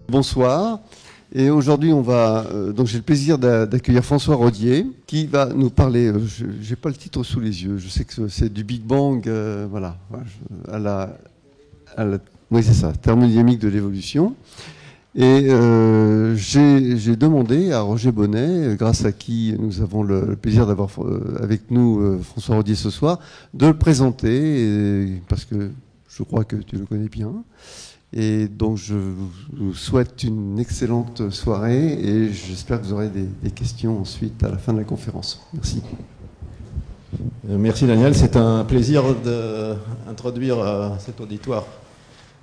Bonsoir. Et aujourd'hui, donc j'ai le plaisir d'accueillir François Rodier, qui va nous parler. J'ai pas le titre sous les yeux. Je sais que c'est du Big Bang, voilà, oui c'est ça, thermodynamique de l'évolution. Et j'ai demandé à Roger Bonnet, grâce à qui nous avons le plaisir d'avoir avec nous François Rodier ce soir, de le présenter, parce que je crois que tu le connais bien. Et donc je vous souhaite une excellente soirée et j'espère que vous aurez des questions ensuite à la fin de la conférence. Merci. Merci Daniel, c'est un plaisir d'introduire à cet auditoire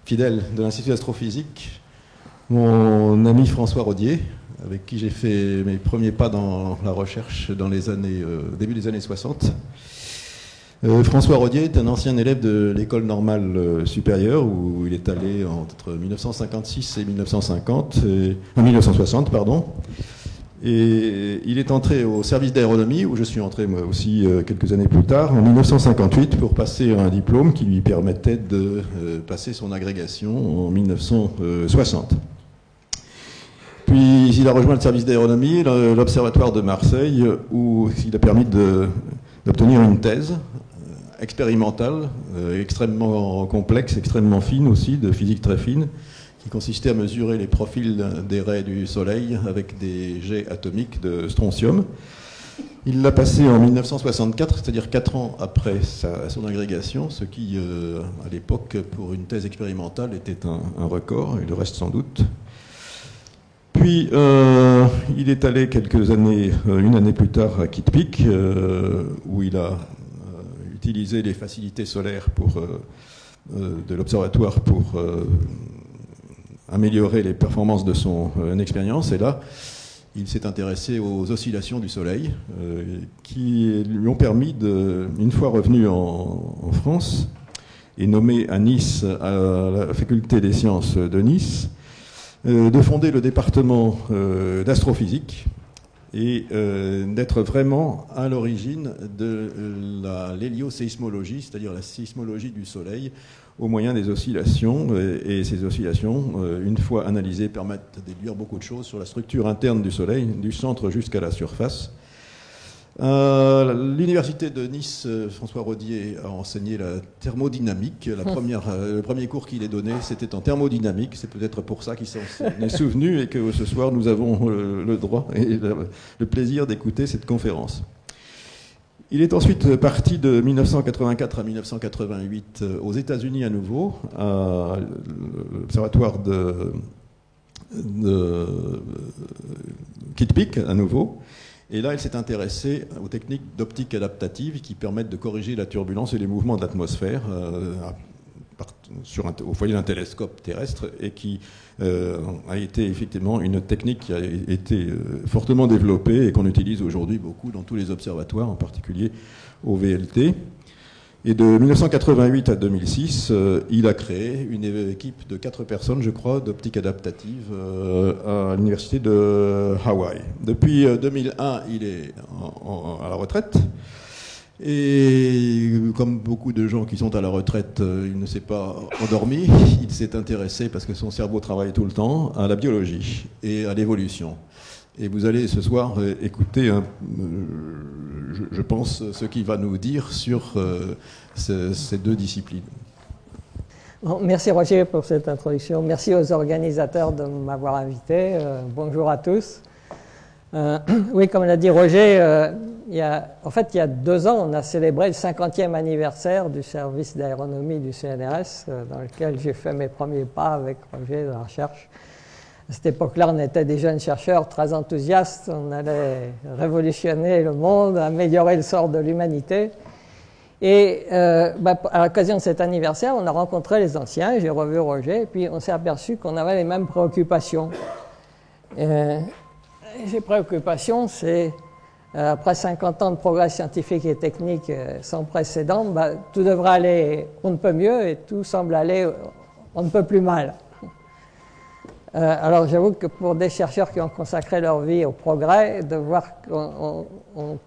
fidèle de l'Institut d'astrophysique mon ami François Rodier, avec qui j'ai fait mes premiers pas dans la recherche dans les années, début des années 60. François Rodier est un ancien élève de l'école normale supérieure où il est allé entre 1956 et 1960, pardon. Et il est entré au service d'aéronomie où je suis entré moi aussi quelques années plus tard, en 1958, pour passer un diplôme qui lui permettait de passer son agrégation en 1960. Puis il a rejoint le service d'aéronomie, l'observatoire de Marseille, où il a permis d'obtenir une thèse expérimentale, extrêmement complexe, extrêmement fine aussi, de physique très fine, qui consistait à mesurer les profils des raies du Soleil avec des jets atomiques de strontium. Il l'a passé en 1964, c'est-à-dire 4 ans après son agrégation, ce qui, à l'époque, pour une thèse expérimentale, était un record, et le reste sans doute. Puis, il est allé une année plus tard à Kitt Peak, où il a utilisé les facilités solaires de l'observatoire pour améliorer les performances de son expérience. Et là, il s'est intéressé aux oscillations du Soleil, qui lui ont permis, une fois revenu en France et nommé à Nice, à la faculté des sciences de Nice, de fonder le département d'astrophysique et d'être vraiment à l'origine de l'hélioséismologie, c'est-à-dire la sismologie du Soleil, au moyen des oscillations. Et ces oscillations, une fois analysées, permettent de déduire beaucoup de choses sur la structure interne du Soleil, du centre jusqu'à la surface. À l'université de Nice, François Rodier a enseigné la thermodynamique. Le premier cours qu'il ait donné, c'était en thermodynamique. C'est peut-être pour ça qu'il s'en est souvenu et que ce soir, nous avons le droit et le plaisir d'écouter cette conférence. Il est ensuite parti de 1984 à 1988 aux États-Unis à nouveau, à l'observatoire de Kitt Peak à nouveau. Et là, il s'est intéressé aux techniques d'optique adaptative qui permettent de corriger la turbulence et les mouvements de l'atmosphère au foyer d'un télescope terrestre, et qui a été effectivement une technique qui a été fortement développée et qu'on utilise aujourd'hui beaucoup dans tous les observatoires, en particulier au VLT. Et de 1988 à 2006, il a créé une équipe de 4 personnes, je crois, d'optique adaptative à l'université de Hawaï. Depuis 2001, il est à la retraite. Et comme beaucoup de gens qui sont à la retraite, il ne s'est pas endormi. Il s'est intéressé, parce que son cerveau travaille tout le temps, à la biologie et à l'évolution. Et vous allez ce soir écouter, je pense, ce qu'il va nous dire sur ces deux disciplines. Bon, merci Roger pour cette introduction. Merci aux organisateurs de m'avoir invité. Bonjour à tous. Oui, comme l'a dit Roger, il y a 2 ans, on a célébré le 50e anniversaire du service d'aéronomie du CNRS, dans lequel j'ai fait mes premiers pas avec Roger dans la recherche. À cette époque-là, on était des jeunes chercheurs très enthousiastes. On allait révolutionner le monde, améliorer le sort de l'humanité. Et à l'occasion de cet anniversaire, on a rencontré les anciens. J'ai revu Roger, et puis on s'est aperçu qu'on avait les mêmes préoccupations. Ces préoccupations, c'est après 50 ans de progrès scientifique et technique sans précédent, tout devrait aller on ne peut mieux et tout semble aller on ne peut plus mal. Alors j'avoue que pour des chercheurs qui ont consacré leur vie au progrès, de voir qu'on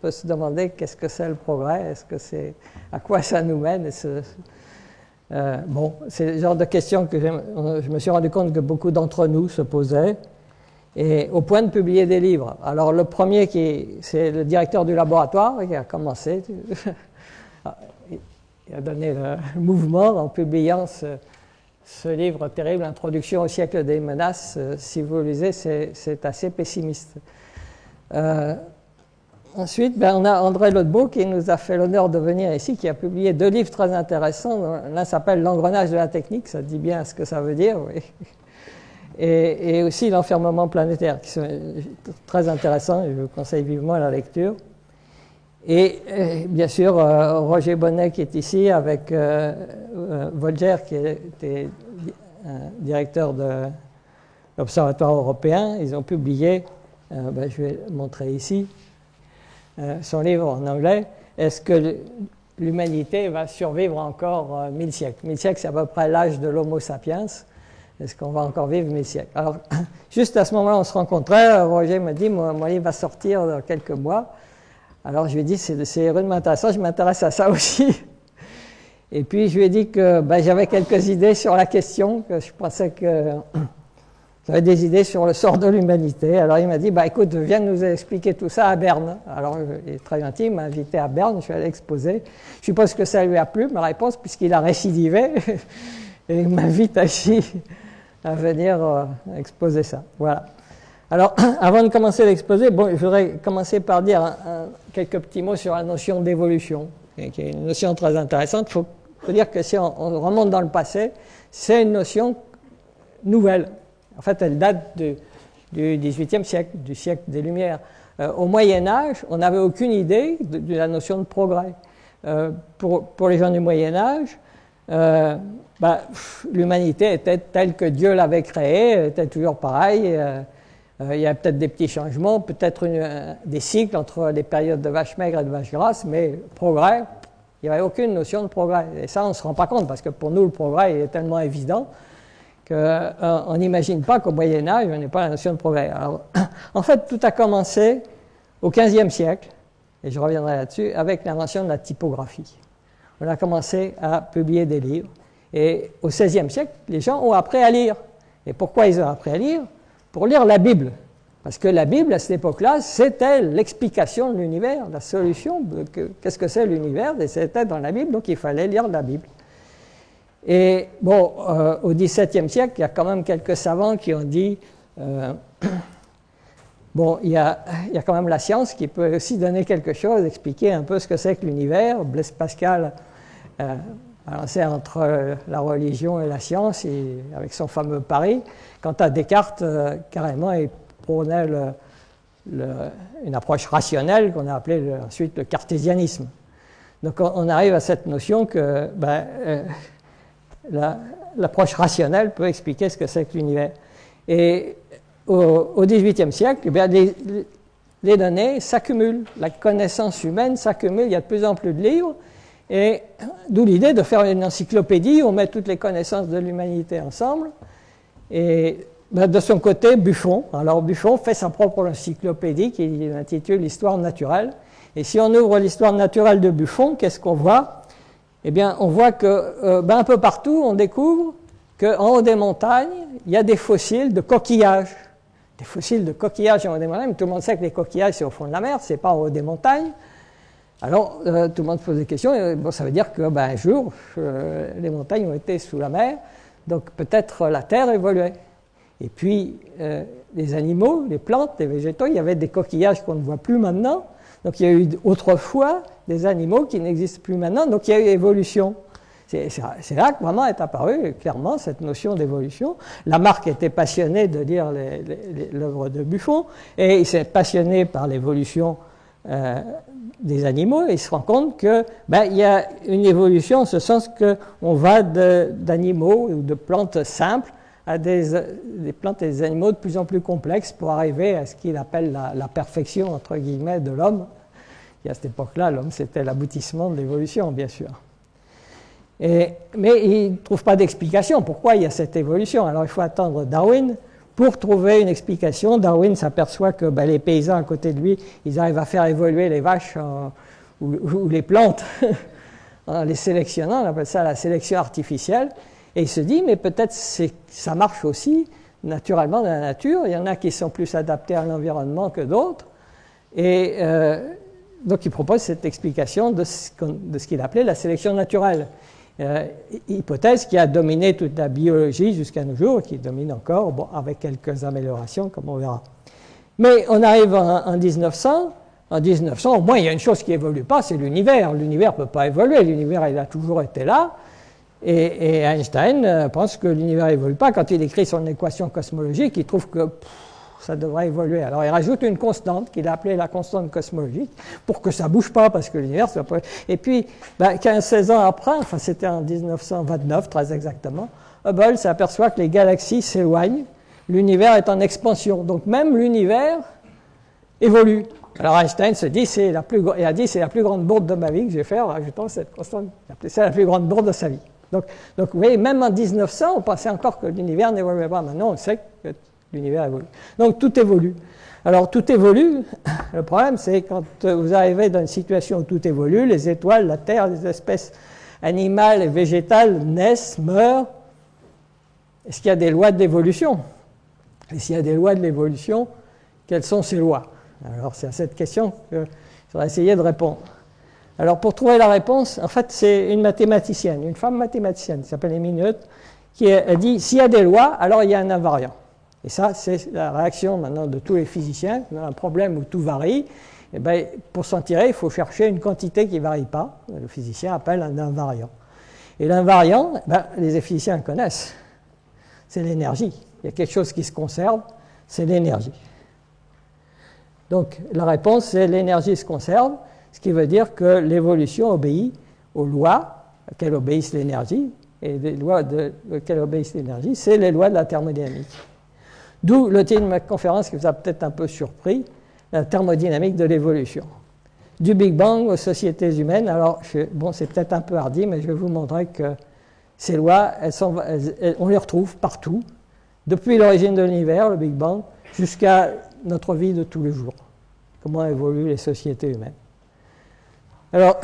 peut se demander qu'est-ce que c'est le progrès, est-ce que c'est à quoi ça nous mène, Bon, c'est le genre de questions que je me suis rendu compte que beaucoup d'entre nous se posaient, et au point de publier des livres. Alors le premier, c'est le directeur du laboratoire qui a commencé, il a donné le mouvement en publiant ce livre terrible, Introduction au siècle des menaces. Si vous le lisez, c'est assez pessimiste. Ensuite, on a André Lotbeau qui nous a fait l'honneur de venir ici, qui a publié 2 livres très intéressants. L'un s'appelle L'engrenage de la technique, ça dit bien ce que ça veut dire, oui. Et aussi L'enfermement planétaire, qui sont très intéressants, et je vous conseille vivement la lecture. Et bien sûr, Roger Bonnet qui est ici, avec Volger qui était directeur de l'Observatoire européen. Ils ont publié, je vais le montrer ici, son livre en anglais, « Est-ce que l'humanité va survivre encore 1000 siècles ?» 1000 siècles, c'est à peu près l'âge de l'Homo sapiens. Est-ce qu'on va encore vivre 1000 siècles? Alors, juste à ce moment-là, on se rencontrait. Roger m'a dit, mon livre va sortir dans quelques mois. Alors, je lui ai dit, c'est rudement intéressant, je m'intéresse à ça aussi. Et puis, je lui ai dit que j'avais quelques idées sur la question, que je pensais que j'avais des idées sur le sort de l'humanité. Alors il m'a dit, écoute, viens nous expliquer tout ça à Berne. Alors il est très gentil, il m'a invité à Berne, je suis allé exposer. Je suppose que ça lui a plu, ma réponse, puisqu'il a récidivé. Et il m'invite ici à venir exposer ça. Voilà. Alors, avant de commencer l'exposé, je voudrais commencer par dire quelques petits mots sur la notion d'évolution, qui est une notion très intéressante. Il faut dire que si on remonte dans le passé, c'est une notion nouvelle. En fait, elle date du XVIIIe siècle, du siècle des Lumières. Au Moyen-Âge, on n'avait aucune idée de la notion de progrès. Pour les gens du Moyen-Âge, l'humanité était telle que Dieu l'avait créée, elle était toujours pareille. Il y a peut-être des petits changements, peut-être des cycles entre les périodes de vache maigre et de vache grasse, mais progrès, il n'y avait aucune notion de progrès. Et ça, on ne se rend pas compte, parce que pour nous, le progrès est tellement évident qu'on n'imagine pas qu'au Moyen-Âge, on n'ait pas la notion de progrès. Alors, en fait, tout a commencé au XVe siècle, et je reviendrai là-dessus, avec l'invention de la typographie. On a commencé à publier des livres, et au XVIe siècle, les gens ont appris à lire. Et pourquoi ils ont appris à lire? Pour lire la Bible. Parce que la Bible, à cette époque-là, c'était l'explication de l'univers, la solution de qu'est-ce que c'est l'univers, et c'était dans la Bible, donc il fallait lire la Bible. Et bon, au XVIIe siècle, il y a quand même quelques savants qui ont dit bon, il y a quand même la science qui peut aussi donner quelque chose, expliquer un peu ce que c'est que l'univers. Blaise Pascal balançait entre la religion et la science, avec son fameux pari. Quant à Descartes, carrément, il prônait une approche rationnelle qu'on a appelée ensuite le cartésianisme. Donc on arrive à cette notion que l'approche rationnelle peut expliquer ce que c'est que l'univers. Et au XVIIIe siècle, les données s'accumulent, la connaissance humaine s'accumule, il y a de plus en plus de livres, et d'où l'idée de faire une encyclopédie, on met toutes les connaissances de l'humanité ensemble. Et de son côté, Buffon, alors Buffon fait sa propre encyclopédie qu'il intitule L'histoire naturelle. Et si on ouvre l'histoire naturelle de Buffon, qu'est-ce qu'on voit? Eh bien, on voit que un peu partout, on découvre qu'en haut des montagnes, il y a des fossiles de coquillages. Des fossiles de coquillages en haut des montagnes. Tout le monde sait que les coquillages, c'est au fond de la mer, c'est pas en haut des montagnes. Alors, tout le monde se pose des questions. Et, bon, ça veut dire que, un jour, les montagnes ont été sous la mer, donc peut-être la Terre évoluait. Et puis, les animaux, les plantes, les végétaux, il y avait des coquillages qu'on ne voit plus maintenant. Donc il y a eu autrefois des animaux qui n'existent plus maintenant, donc il y a eu évolution. C'est là que vraiment est apparue clairement cette notion d'évolution. Lamarck était passionné de lire l'œuvre de Buffon, et il s'est passionné par l'évolution des animaux, et il se rend compte que il y a une évolution en ce sens qu'on va d'animaux ou de plantes simples à des plantes et des animaux de plus en plus complexes pour arriver à ce qu'il appelle la perfection, entre guillemets, de l'homme. Et à cette époque-là, l'homme, c'était l'aboutissement de l'évolution, bien sûr. Mais il ne trouve pas d'explication. Pourquoi il y a cette évolution? Alors il faut attendre Darwin pour trouver une explication. Darwin s'aperçoit que les paysans à côté de lui, ils arrivent à faire évoluer les vaches ou les plantes en les sélectionnant, on appelle ça la sélection artificielle, et il se dit, mais peut-être ça marche aussi naturellement dans la nature, il y en a qui sont plus adaptés à l'environnement que d'autres, et donc il propose cette explication de ce qu'il appelait la sélection naturelle. Hypothèse qui a dominé toute la biologie jusqu'à nos jours, qui domine encore, bon, avec quelques améliorations, comme on verra. Mais on arrive en 1900. En 1900, au moins, il y a une chose qui n'évolue pas, c'est l'univers. L'univers ne peut pas évoluer, l'univers, il a toujours été là. Et Einstein pense que l'univers n'évolue pas. Quand il écrit son équation cosmologique, il trouve que ça devrait évoluer. Alors il rajoute une constante qu'il a appelée la constante cosmologique pour que ça ne bouge pas, parce que l'univers, ça peut... Et puis, 15-16 ans après, enfin c'était en 1929 très exactement, Hubble s'aperçoit que les galaxies s'éloignent, l'univers est en expansion. Donc même l'univers évolue. Alors Einstein se dit, il a dit, c'est la plus grande bourde de ma vie que j'ai fait en rajoutant cette constante. Il a appelé ça la plus grande bourde de sa vie. Donc vous voyez, même en 1900, on pensait encore que l'univers n'évoluait pas. Maintenant, on sait que l'univers évolue. Donc tout évolue. Alors tout évolue. Le problème, c'est quand vous arrivez dans une situation où tout évolue, les étoiles, la Terre, les espèces animales et végétales naissent, meurent. Est-ce qu'il y a des lois de l'évolution? Et s'il y a des lois de l'évolution, quelles sont ces lois? Alors c'est à cette question que je vais essayer de répondre. Alors pour trouver la réponse, en fait c'est une mathématicienne, une femme mathématicienne qui s'appelle Amy Newton, qui a dit s'il y a des lois, alors il y a un invariant. Et ça c'est la réaction maintenant de tous les physiciens. Dans un problème où tout varie, eh bien, pour s'en tirer, il faut chercher une quantité qui ne varie pas. Le physicien appelle un invariant. Et l'invariant, les physiciens le connaissent. C'est l'énergie. Il y a quelque chose qui se conserve, c'est l'énergie. Donc la réponse, c'est l'énergie se conserve, ce qui veut dire que l'évolution obéit aux lois auxquelles obéissent l'énergie, et les lois auxquelles obéissent l'énergie, c'est les lois de la thermodynamique. D'où le titre de ma conférence qui vous a peut-être un peu surpris, la thermodynamique de l'évolution. Du Big Bang aux sociétés humaines, alors bon, c'est peut-être un peu hardi, mais je vais vous montrer que ces lois, on les retrouve partout, depuis l'origine de l'univers, le Big Bang, jusqu'à notre vie de tous les jours. Comment évoluent les sociétés humaines. Alors,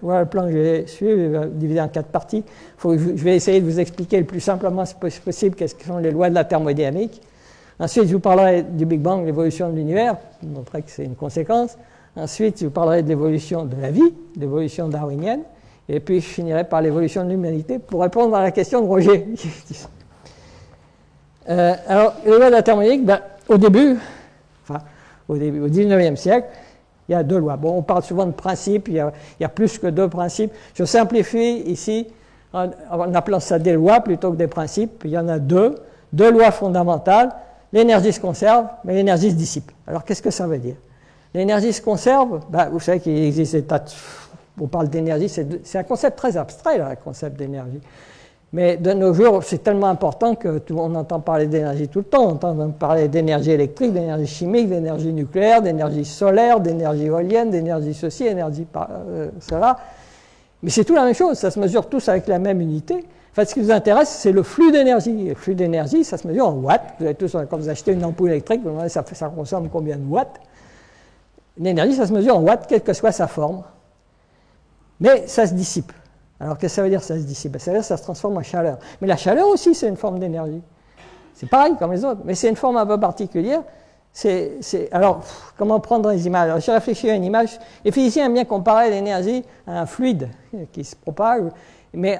voilà le plan que j'ai suivi, divisé en 4 parties. Je vais essayer de vous expliquer le plus simplement possible qu'est-ce que sont les lois de la thermodynamique. Ensuite, je vous parlerai du Big Bang, l'évolution de l'univers, je vous montrerai que c'est une conséquence. Ensuite, je vous parlerai de l'évolution de la vie, l'évolution darwinienne. Et puis, je finirai par l'évolution de l'humanité pour répondre à la question de Roger. Alors, les lois de la thermodynamique, au début, au 19e siècle, il y a 2 lois. Bon, on parle souvent de principes, il y a plus que 2 principes. Je simplifie ici en appelant ça des lois plutôt que des principes. Il y en a 2 lois fondamentales. L'énergie se conserve, mais l'énergie se dissipe. Alors, qu'est-ce que ça veut dire? L'énergie se conserve, vous savez qu'il existe des tas de... On parle d'énergie, c'est un concept très abstrait, là, le concept d'énergie. Mais de nos jours, c'est tellement important qu'on entend parler d'énergie tout le temps. On entend parler d'énergie électrique, d'énergie chimique, d'énergie nucléaire, d'énergie solaire, d'énergie éolienne, d'énergie ceci, d'énergie cela. Mais c'est tout la même chose, ça se mesure tous avec la même unité. En fait, ce qui vous intéresse, c'est le flux d'énergie. Le flux d'énergie, ça se mesure en watts. Vous avez tous, quand vous achetez une ampoule électrique, vous vous demandez ça consomme combien de watts. L'énergie, ça se mesure en watts, quelle que soit sa forme. Mais ça se dissipe. Alors, qu'est-ce que ça veut dire, ça se dissipe? Ça veut dire que ça se transforme en chaleur. Mais la chaleur aussi, c'est une forme d'énergie. C'est pareil comme les autres, mais c'est une forme un peu particulière. Alors, comment prendre les images? Alors, j'ai réfléchi à une image. Les physiciens aiment bien comparer l'énergie à un fluide qui se propage, mais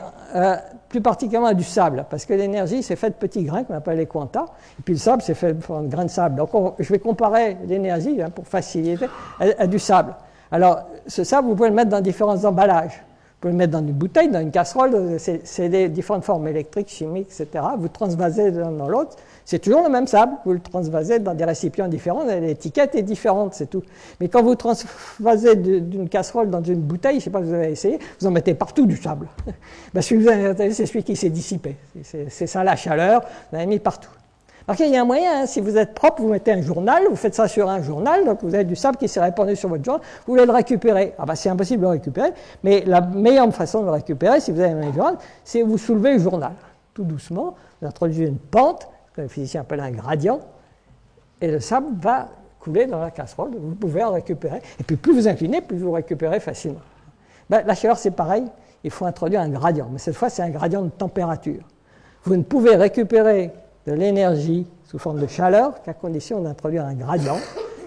plus particulièrement à du sable, parce que l'énergie, c'est fait de petits grains qu'on appelle les quanta, et puis le sable, c'est fait de grains de sable. Donc, je vais comparer l'énergie, pour faciliter, à du sable. Alors, ce sable, vous pouvez le mettre dans différents emballages. Vous pouvez le mettre dans une bouteille, dans une casserole, c'est des différentes formes électriques, chimiques, etc. Vous transvasez de l'un dans l'autre, c'est toujours le même sable. Vous le transvasez dans des récipients différents, l'étiquette est différente, c'est tout. Mais quand vous transvasez d'une casserole dans une bouteille, je ne sais pas si vous avez essayé, vous en mettez partout du sable. Celui que vous avez intéressé, c'est celui qui s'est dissipé. C'est ça la chaleur, vous l'avez mis partout. Alors qu'il y a un moyen, si vous êtes propre, vous mettez un journal, vous faites ça sur un journal, donc vous avez du sable qui s'est répandu sur votre journal, vous voulez le récupérer. C'est impossible de le récupérer, mais la meilleure façon de le récupérer, si vous avez un journal, c'est vous soulevez le journal. Tout doucement, vous introduisez une pente, ce que les physiciens appellent un gradient, et le sable va couler dans la casserole, vous pouvez en récupérer. Et puis plus vous inclinez, plus vous récupérez facilement. La chaleur, c'est pareil. il faut introduire un gradient. Mais cette fois, c'est un gradient de température. Vous ne pouvez récupérer de l'énergie sous forme de chaleur qu'à condition d'introduire un gradient.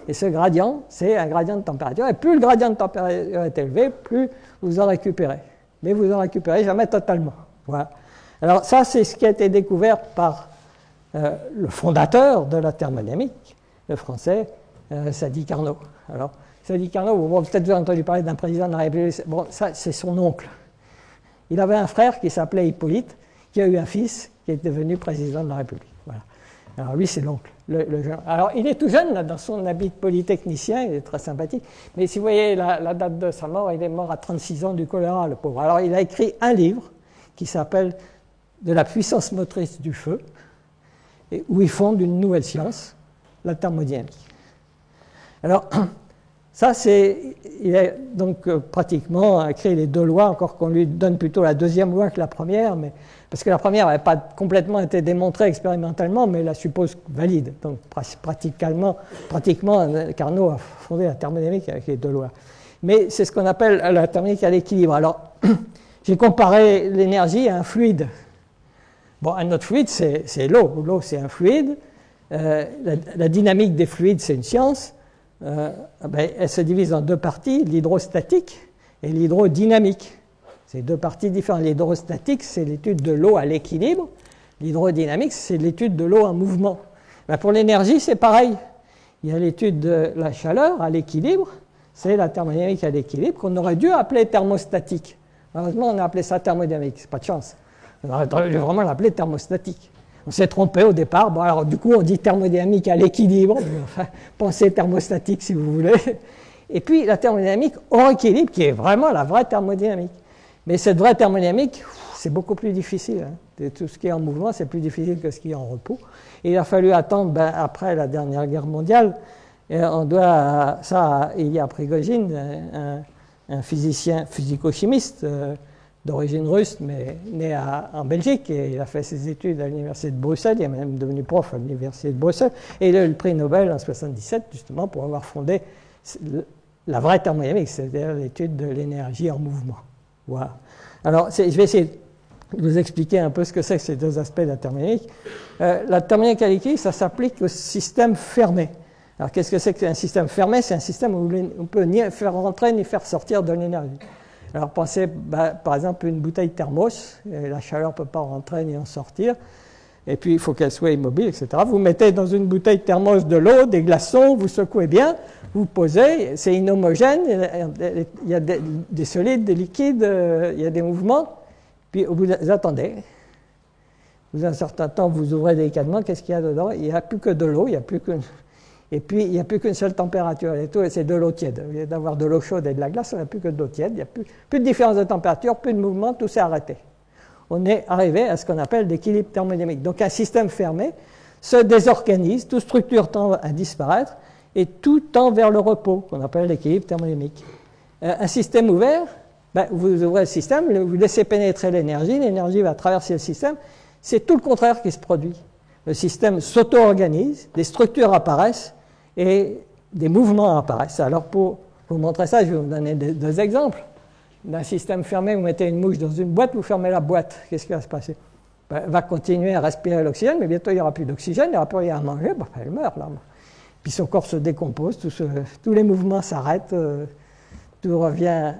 Et ce gradient, c'est un gradient de température. Et plus le gradient de température est élevé, plus vous en récupérez. Mais vous en récupérez jamais totalement. Voilà. Alors ça, c'est ce qui a été découvert par le fondateur de la thermodynamique, le français Sadi Carnot. Alors, Sadi Carnot, vous avez peut-être entendu parler d'un président de la République. Bon, ça, c'est son oncle. Il avait un frère qui s'appelait Hippolyte, qui a eu un fils qui est devenu président de la République. Voilà. Alors lui, c'est l'oncle. Alors il est tout jeune, là, dans son habit de polytechnicien, il est très sympathique. Mais si vous voyez la date de sa mort, il est mort à 36 ans du choléra, le pauvre. Alors il a écrit un livre qui s'appelle « De la puissance motrice du feu », où il fonde une nouvelle science, la thermodynamique. Alors, ça, il a donc pratiquement écrit les deux lois, encore qu'on lui donne plutôt la deuxième loi que la première, mais, parce que la première n'avait pas complètement été démontrée expérimentalement, mais la suppose valide. Donc, pratiquement, Carnot a fondé la thermodynamique avec les deux lois. Mais c'est ce qu'on appelle la thermodynamique à l'équilibre. Alors, j'ai comparé l'énergie à un fluide. Bon, un autre fluide, c'est l'eau. L'eau, c'est un fluide. La dynamique des fluides, c'est une science. Elle se divise en deux parties, l'hydrostatique et l'hydrodynamique. C'est deux parties différentes. L'hydrostatique, c'est l'étude de l'eau à l'équilibre. L'hydrodynamique, c'est l'étude de l'eau en mouvement. Pour l'énergie, c'est pareil. Il y a l'étude de la chaleur à l'équilibre, c'est la thermodynamique à l'équilibre, qu'on aurait dû appeler thermostatique. Heureusement, on a appelé ça thermodynamique, c'est pas de chance. On aurait dû vraiment l'appeler thermostatique. On s'est trompé au départ. Bon, alors du coup, on dit thermodynamique à l'équilibre. Enfin, pensez thermostatique si vous voulez. Et puis la thermodynamique hors équilibre, qui est vraiment la vraie thermodynamique. Mais cette vraie thermodynamique, c'est beaucoup plus difficile. Hein. Tout ce qui est en mouvement, c'est plus difficile que ce qui est en repos. Et il a fallu attendre, après la dernière guerre mondiale, on doit ça à Ilya Prigogine, un physicien, physico-chimiste, d'origine russe, mais né en Belgique, et il a fait ses études à l'université de Bruxelles, il est même devenu prof à l'université de Bruxelles, et il a eu le prix Nobel en 1977, justement, pour avoir fondé la vraie thermodynamique, c'est-à-dire l'étude de l'énergie en mouvement. Voilà. Alors, je vais essayer de vous expliquer un peu ce que c'est que ces deux aspects de la thermodynamique. La thermodynamique à l'équilibre, ça s'applique au système fermé. Alors, qu'est-ce que c'est qu'un système fermé? C'est un système où on ne peut ni faire rentrer ni faire sortir de l'énergie. Alors pensez par exemple une bouteille thermos, la chaleur ne peut pas rentrer ni en sortir, et puis il faut qu'elle soit immobile, etc. Vous mettez dans une bouteille thermos de l'eau, des glaçons, vous secouez bien, vous posez, c'est inhomogène, il y a des solides, des liquides, il y a des mouvements, puis vous attendez. Au bout d'un certain temps, vous ouvrez délicatement, qu'est-ce qu'il y a dedans? Il n'y a plus que de l'eau, il n'y a plus qu'une... Et puis, il n'y a plus qu'une seule température, et tout, c'est de l'eau tiède. Au lieu d'avoir de l'eau chaude et de la glace, on n'a plus que de l'eau tiède. Il n'y a plus de différence de température, plus de mouvement, tout s'est arrêté. On est arrivé à ce qu'on appelle l'équilibre thermodynamique. Donc, un système fermé se désorganise, toute structure tend à disparaître, et tout tend vers le repos, qu'on appelle l'équilibre thermodynamique. Un système ouvert, vous ouvrez le système, vous laissez pénétrer l'énergie va traverser le système. C'est tout le contraire qui se produit. Le système s'auto-organise, des structures apparaissent, et des mouvements apparaissent. Alors pour vous montrer ça, je vais vous donner deux exemples. D'un système fermé, vous mettez une mouche dans une boîte, vous fermez la boîte. Qu'est-ce qui va se passer? Elle va continuer à respirer l'oxygène, mais bientôt il n'y aura plus d'oxygène, il n'y aura plus rien à manger, elle meurt là. Puis son corps se décompose, tous les mouvements s'arrêtent, tout revient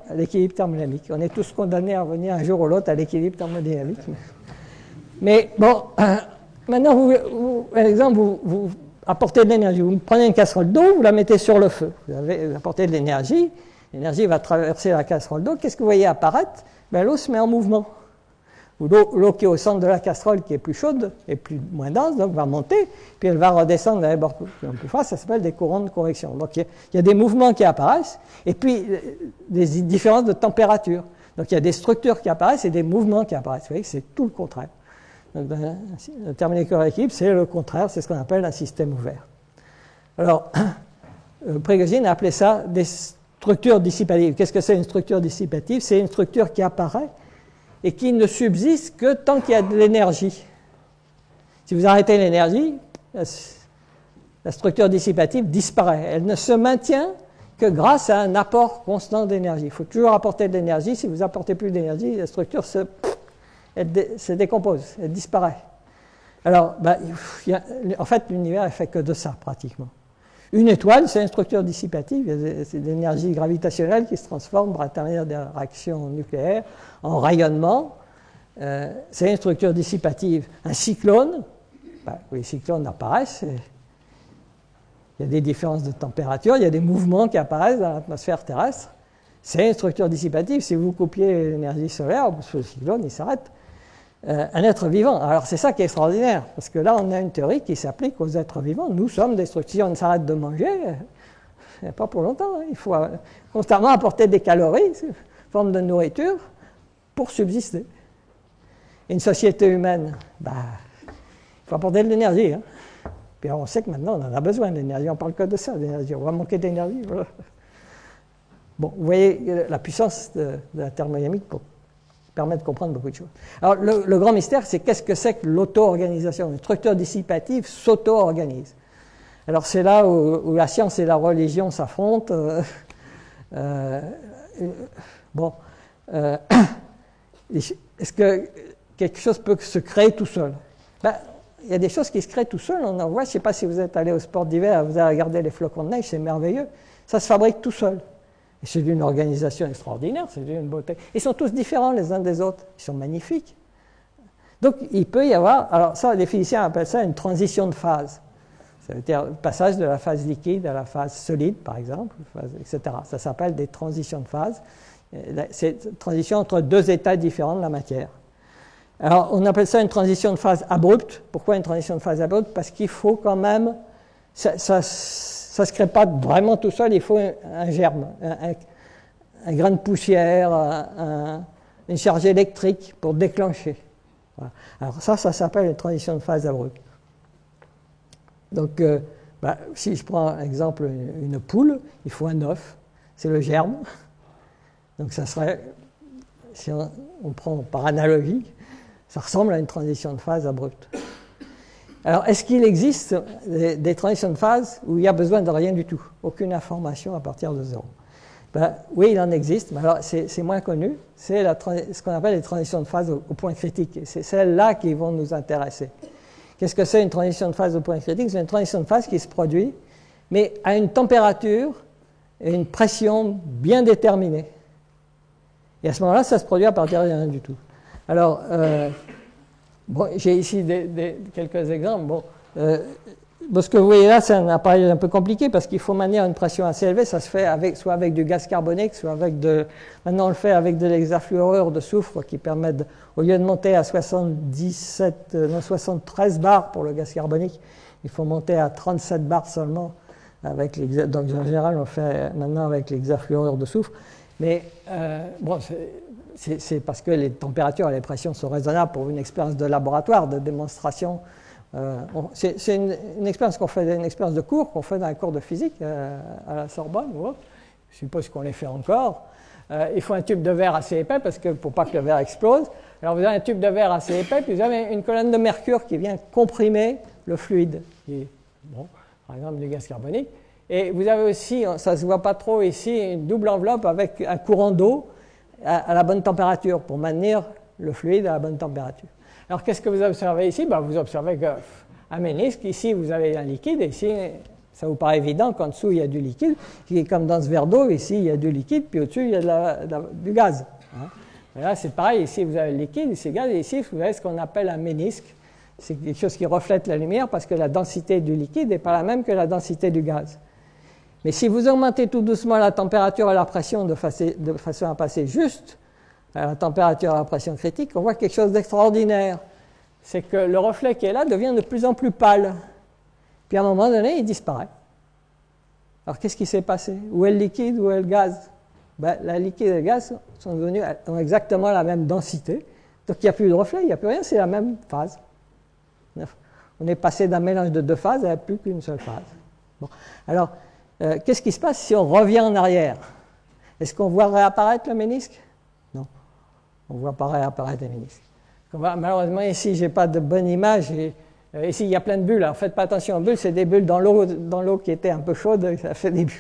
à l'équilibre thermodynamique. On est tous condamnés à revenir un jour ou l'autre à l'équilibre thermodynamique. Mais bon, maintenant, par exemple, vous apportez de l'énergie. Vous prenez une casserole d'eau, vous la mettez sur le feu. Vous apportez de l'énergie, l'énergie va traverser la casserole d'eau. Qu'est-ce que vous voyez apparaître? L'eau se met en mouvement. L'eau qui est au centre de la casserole, qui est plus chaude et moins dense, donc va monter, puis elle va redescendre dans les bords plus froids. Ça s'appelle des courants de convection. Donc il y a des mouvements qui apparaissent, et puis des différences de température. Donc il y a des structures qui apparaissent et des mouvements qui apparaissent. Vous voyez que c'est tout le contraire. La thermodynamique hors équilibre, c'est le contraire, c'est ce qu'on appelle un système ouvert. Alors, Prigogine a appelé ça des structures dissipatives. Qu'est-ce que c'est une structure dissipative? C'est une structure qui apparaît et qui ne subsiste que tant qu'il y a de l'énergie. Si vous arrêtez l'énergie, la structure dissipative disparaît. Elle ne se maintient que grâce à un apport constant d'énergie. Il faut toujours apporter de l'énergie. Si vous apportez plus d'énergie, la structure se décompose, elle disparaît. Alors, en fait, l'univers est fait que de ça, pratiquement. Une étoile, c'est une structure dissipative, c'est de l'énergie gravitationnelle qui se transforme par l'intermédiaire des réactions nucléaires en rayonnement. C'est une structure dissipative. Un cyclone, les cyclones apparaissent, il y a des différences de température, il y a des mouvements qui apparaissent dans l'atmosphère terrestre. C'est une structure dissipative. Si vous coupiez l'énergie solaire, le cyclone, il s'arrête. Un être vivant. Alors c'est ça qui est extraordinaire, parce que là on a une théorie qui s'applique aux êtres vivants. Nous sommes des structures. Si on s'arrête de manger, pas pour longtemps. Il faut constamment apporter des calories, sous forme de nourriture, pour subsister. Une société humaine, il faut apporter de l'énergie. Puis on sait que maintenant on en a besoin d'énergie. On parle que de ça, d'énergie. On va manquer d'énergie. Voilà. Bon, vous voyez la puissance de la thermodynamique permet de comprendre beaucoup de choses. Alors, le grand mystère, c'est qu'est-ce que c'est que l'auto-organisation? Une structure dissipative s'auto-organise. Alors, c'est là où la science et la religion s'affrontent. Est-ce que quelque chose peut se créer tout seul? Il y a des choses qui se créent tout seul. On en voit, je ne sais pas si vous êtes allé au sport d'hiver, vous avez regardé les flocons de neige, c'est merveilleux. Ça se fabrique tout seul. Et c'est d'une organisation extraordinaire, c'est d'une beauté. Ils sont tous différents les uns des autres. Ils sont magnifiques. Donc, il peut y avoir... Alors ça, les physiciens appellent ça une transition de phase. Ça veut dire le passage de la phase liquide à la phase solide, par exemple, etc. Ça s'appelle des transitions de phase. C'est une transition entre deux états différents de la matière. Alors, on appelle ça une transition de phase abrupte. Pourquoi une transition de phase abrupte? Parce qu'il faut quand même... Ça ne se crée pas vraiment tout seul, il faut un germe, un grain de poussière, une charge électrique pour déclencher. Voilà. Alors ça s'appelle une transition de phase abrupte. Donc, si je prends un exemple, une poule, il faut un œuf, c'est le germe. Donc ça serait, si on prend par analogie, ça ressemble à une transition de phase abrupte. Alors, est-ce qu'il existe des transitions de phase où il n'y a besoin de rien du tout, aucune information à partir de zéro? Oui, il en existe, mais alors c'est moins connu. C'est ce qu'on appelle les transitions de phase au point critique. C'est celles-là qui vont nous intéresser. Qu'est-ce que c'est une transition de phase au point critique? C'est une transition de phase qui se produit, mais à une température et une pression bien déterminées. Et à ce moment-là, ça se produit à partir de rien du tout. Alors, j'ai ici quelques exemples. Ce que vous voyez là, c'est un appareil un peu compliqué parce qu'il faut maintenir une pression assez élevée. Ça se fait soit avec du gaz carbonique, soit avec maintenant on le fait avec de l'hexafluorure de soufre qui permet, au lieu de monter à 73 bars pour le gaz carbonique, il faut monter à 37 bars seulement. Donc en général, on le fait maintenant avec l'hexafluorure de soufre. Mais c'est parce que les températures et les pressions sont raisonnables pour une expérience de laboratoire, de démonstration. C'est une expérience qu'on fait, une expérience de cours qu'on fait dans un cours de physique à la Sorbonne. Je suppose qu'on les fait encore. Il faut un tube de verre assez épais pour pas que le verre explose. Alors vous avez un tube de verre assez épais, puis vous avez une colonne de mercure qui vient comprimer le fluide, qui est, par exemple du gaz carbonique. Et vous avez aussi, ça ne se voit pas trop ici, une double enveloppe avec un courant d'eau à la bonne température pour maintenir le fluide à la bonne température. Alors qu'est-ce que vous observez ici? Vous observez qu'un ménisque, ici vous avez un liquide, et ici ça vous paraît évident qu'en dessous il y a du liquide, qui est comme dans ce verre d'eau, ici il y a du liquide, puis au-dessus il y a du gaz. Et là c'est pareil, ici vous avez le liquide, ici le gaz, et ici vous avez ce qu'on appelle un ménisque. C'est quelque chose qui reflète la lumière parce que la densité du liquide n'est pas la même que la densité du gaz. Mais si vous augmentez tout doucement la température et la pression de façon à passer juste à la température et à la pression critique, on voit quelque chose d'extraordinaire. C'est que le reflet qui est là devient de plus en plus pâle. Puis à un moment donné, il disparaît. Alors qu'est-ce qui s'est passé? Où est le liquide, où est le gaz? Le liquide et le gaz ont exactement la même densité. Donc il n'y a plus de reflet, il n'y a plus rien, c'est la même phase. On est passé d'un mélange de deux phases à plus qu'une seule phase. Alors, qu'est-ce qui se passe si on revient en arrière? Est-ce qu'on voit réapparaître le ménisque? Non, on ne voit pas réapparaître le ménisque. Malheureusement, ici, je n'ai pas de bonne image. Ici, il y a plein de bulles. Alors, faites pas attention aux bulles, c'est des bulles dans l'eau qui était un peu chaude, ça fait des bulles.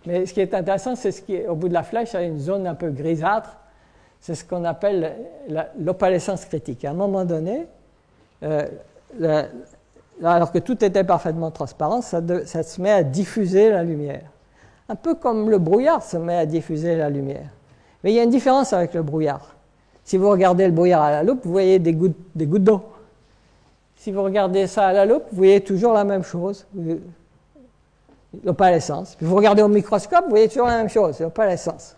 Mais ce qui est intéressant, c'est ce qui est au bout de la flèche, il y a une zone un peu grisâtre. C'est ce qu'on appelle l'opalescence critique. À un moment donné, alors que tout était parfaitement transparent, ça se met à diffuser la lumière. Un peu comme le brouillard se met à diffuser la lumière. Mais il y a une différence avec le brouillard. Si vous regardez le brouillard à la loupe, vous voyez des gouttes d'eau. Si vous regardez ça à la loupe, vous voyez toujours la même chose, l'opalescence. Puis vous regardez au microscope, vous voyez toujours la même chose, l'opalescence.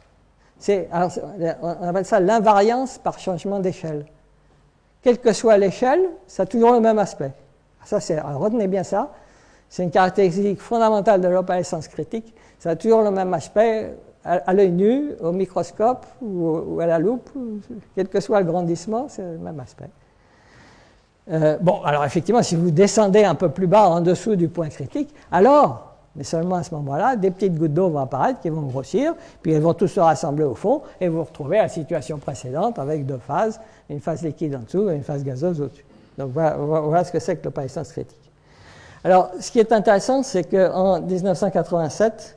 On appelle ça l'invariance par changement d'échelle. Quelle que soit l'échelle, ça a toujours le même aspect. Alors retenez bien ça, c'est une caractéristique fondamentale de l'opalescence critique. Ça a toujours le même aspect à l'œil nu, au microscope ou à la loupe, quel que soit le grandissement, c'est le même aspect. Alors effectivement, si vous descendez un peu plus bas en dessous du point critique, alors, mais seulement à ce moment-là, des petites gouttes d'eau vont apparaître qui vont grossir, puis elles vont tous se rassembler au fond, et vous retrouvez la situation précédente avec deux phases, une phase liquide en dessous et une phase gazeuse au-dessus. Donc voilà ce que c'est que l'opalescence critique. Alors, ce qui est intéressant, c'est qu'en 1987,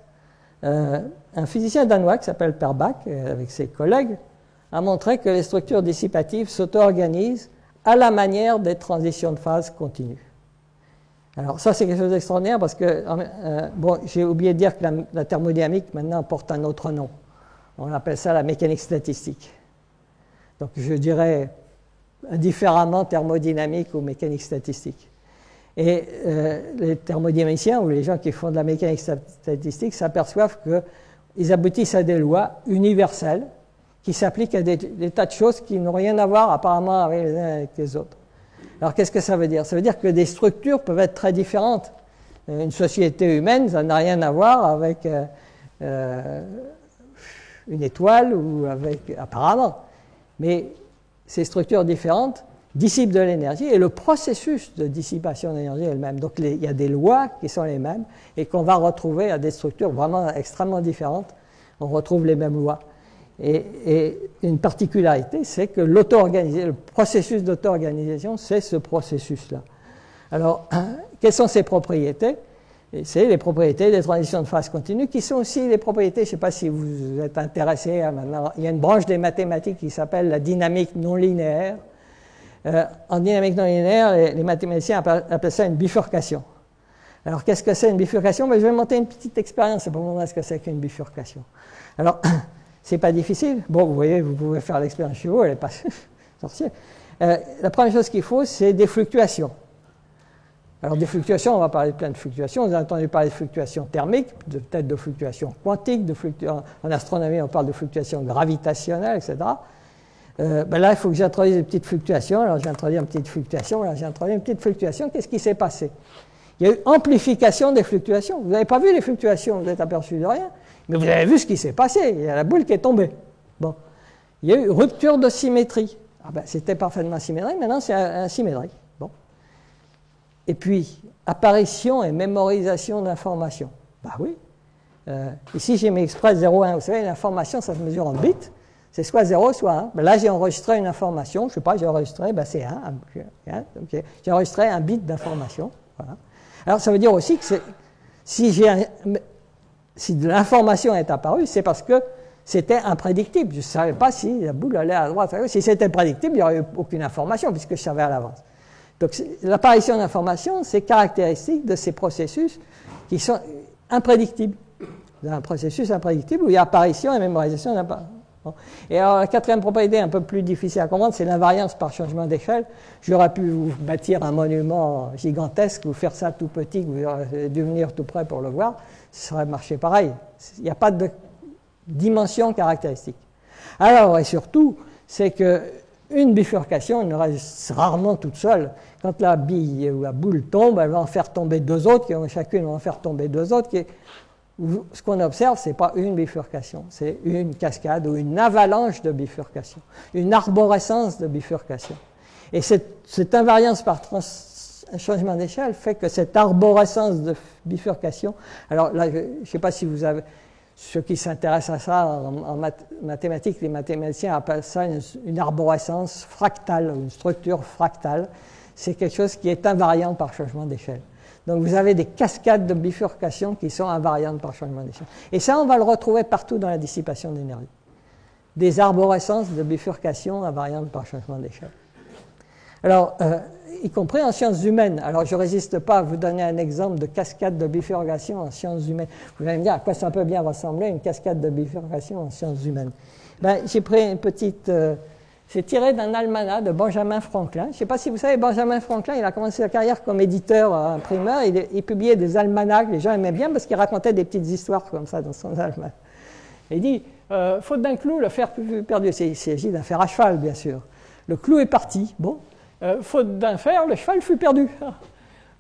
un physicien danois qui s'appelle Per Bak, avec ses collègues, a montré que les structures dissipatives s'auto-organisent à la manière des transitions de phase continues. Alors ça, c'est quelque chose d'extraordinaire parce que, j'ai oublié de dire que la thermodynamique maintenant porte un autre nom. On appelle ça la mécanique statistique. Donc je dirais indifféremment thermodynamique ou mécanique statistique. Et les thermodynamiciens ou les gens qui font de la mécanique statistique s'aperçoivent qu'ils aboutissent à des lois universelles qui s'appliquent à des tas de choses qui n'ont rien à voir apparemment avec les uns avec les autres. Alors qu'est-ce que ça veut dire? Ça veut dire que des structures peuvent être très différentes. Une société humaine, ça n'a rien à voir avec une étoile ou avec apparemment. Mais ces structures différentes dissipent de l'énergie et le processus de dissipation d'énergie est le même. Donc il y a des lois qui sont les mêmes et qu'on va retrouver à des structures vraiment extrêmement différentes. On retrouve les mêmes lois. Et une particularité, c'est que le processus d'auto-organisation, c'est ce processus-là. Alors, quelles sont ses propriétés? C'est les propriétés des transitions de phase continue, qui sont aussi les propriétés, je ne sais pas si vous êtes intéressé à maintenant, il y a une branche des mathématiques qui s'appelle la dynamique non linéaire. En dynamique non linéaire, les mathématiciens appellent ça une bifurcation. Alors, qu'est-ce que c'est une bifurcation? Je vais monter une petite expérience pour vous montrer ce que c'est qu'une bifurcation. Alors, c'est pas difficile. Bon, vous voyez, vous pouvez faire l'expérience chez vous, elle n'est pas sorcière. La première chose qu'il faut, c'est des fluctuations. Alors, des fluctuations, on va parler de plein de fluctuations. Vous avez entendu parler de fluctuations thermiques, peut-être de fluctuations quantiques, en astronomie, on parle de fluctuations gravitationnelles, etc. Là, il faut que j'introduise une petite fluctuation. Alors, j'ai introduit une petite fluctuation. Alors, j'ai introduit une petite fluctuation. Qu'est-ce qui s'est passé? Il y a eu amplification des fluctuations. Vous n'avez pas vu les fluctuations, vous n'êtes aperçu de rien. Mais vous avez vu ce qui s'est passé. Il y a la boule qui est tombée. Bon. Il y a eu rupture de symétrie. C'était parfaitement symétrique. Maintenant, c'est asymétrique. Bon. Et puis, apparition et mémorisation d'informations. Oui. Ici, j'ai mis exprès 0, 1. Vous savez, l'information, ça se mesure en bits. C'est soit 0, soit 1. Là, j'ai enregistré une information. Je ne sais pas, j'ai enregistré, c'est 1. Okay. J'ai enregistré un bit d'information. Voilà. Alors, ça veut dire aussi que si de l'information est apparue, c'est parce que c'était imprédictible. Je ne savais pas si la boule allait à droite. Si c'était prédictible, il n'y aurait eu aucune information puisque je savais à l'avance. Donc, l'apparition d'informations, c'est caractéristique de ces processus qui sont imprédictibles. Un processus imprédictible où il y a apparition et mémorisation d'informations. Bon. Et alors, la quatrième propriété, un peu plus difficile à comprendre, c'est l'invariance par changement d'échelle. J'aurais pu vous bâtir un monument gigantesque, vous faire ça tout petit, vous auriez dû venir tout près pour le voir. Ça aurait marché pareil. Il n'y a pas de dimension caractéristique. Alors, et surtout, c'est qu'une bifurcation ne reste rarement toute seule. Quand la bille ou la boule tombe, elle va en faire tomber deux autres, chacune va en faire tomber deux autres. Ce qu'on observe, ce n'est pas une bifurcation, c'est une cascade ou une avalanche de bifurcation, une arborescence de bifurcation. Et cette invariance par changement d'échelle fait que cette arborescence de bifurcation, alors là, je ne sais pas si vous avez, ceux qui s'intéressent à ça en mathématiques, les mathématiciens appellent ça une arborescence fractale, une structure fractale. C'est quelque chose qui est invariant par changement d'échelle. Donc vous avez des cascades de bifurcation qui sont invariantes par changement d'échelle. Et ça, on va le retrouver partout dans la dissipation d'énergie. Des arborescences de bifurcation invariantes par changement d'échelle. Alors, y compris en sciences humaines. Alors, je ne résiste pas à vous donner un exemple de cascade de bifurcation en sciences humaines. Vous allez me dire à quoi ça peut bien ressembler une cascade de bifurcation en sciences humaines. Ben, j'ai pris une petite... c'est tiré d'un almanach de Benjamin Franklin. Je ne sais pas si vous savez, Benjamin Franklin, il a commencé sa carrière comme éditeur, imprimeur. Il publiait des almanachs. Les gens aimaient bien parce qu'il racontait des petites histoires comme ça dans son almanach. Il dit, faute d'un clou, le fer fut perdu. Il s'agit d'un fer à cheval, bien sûr. Le clou est parti. Bon. Faute d'un fer, le cheval fut perdu.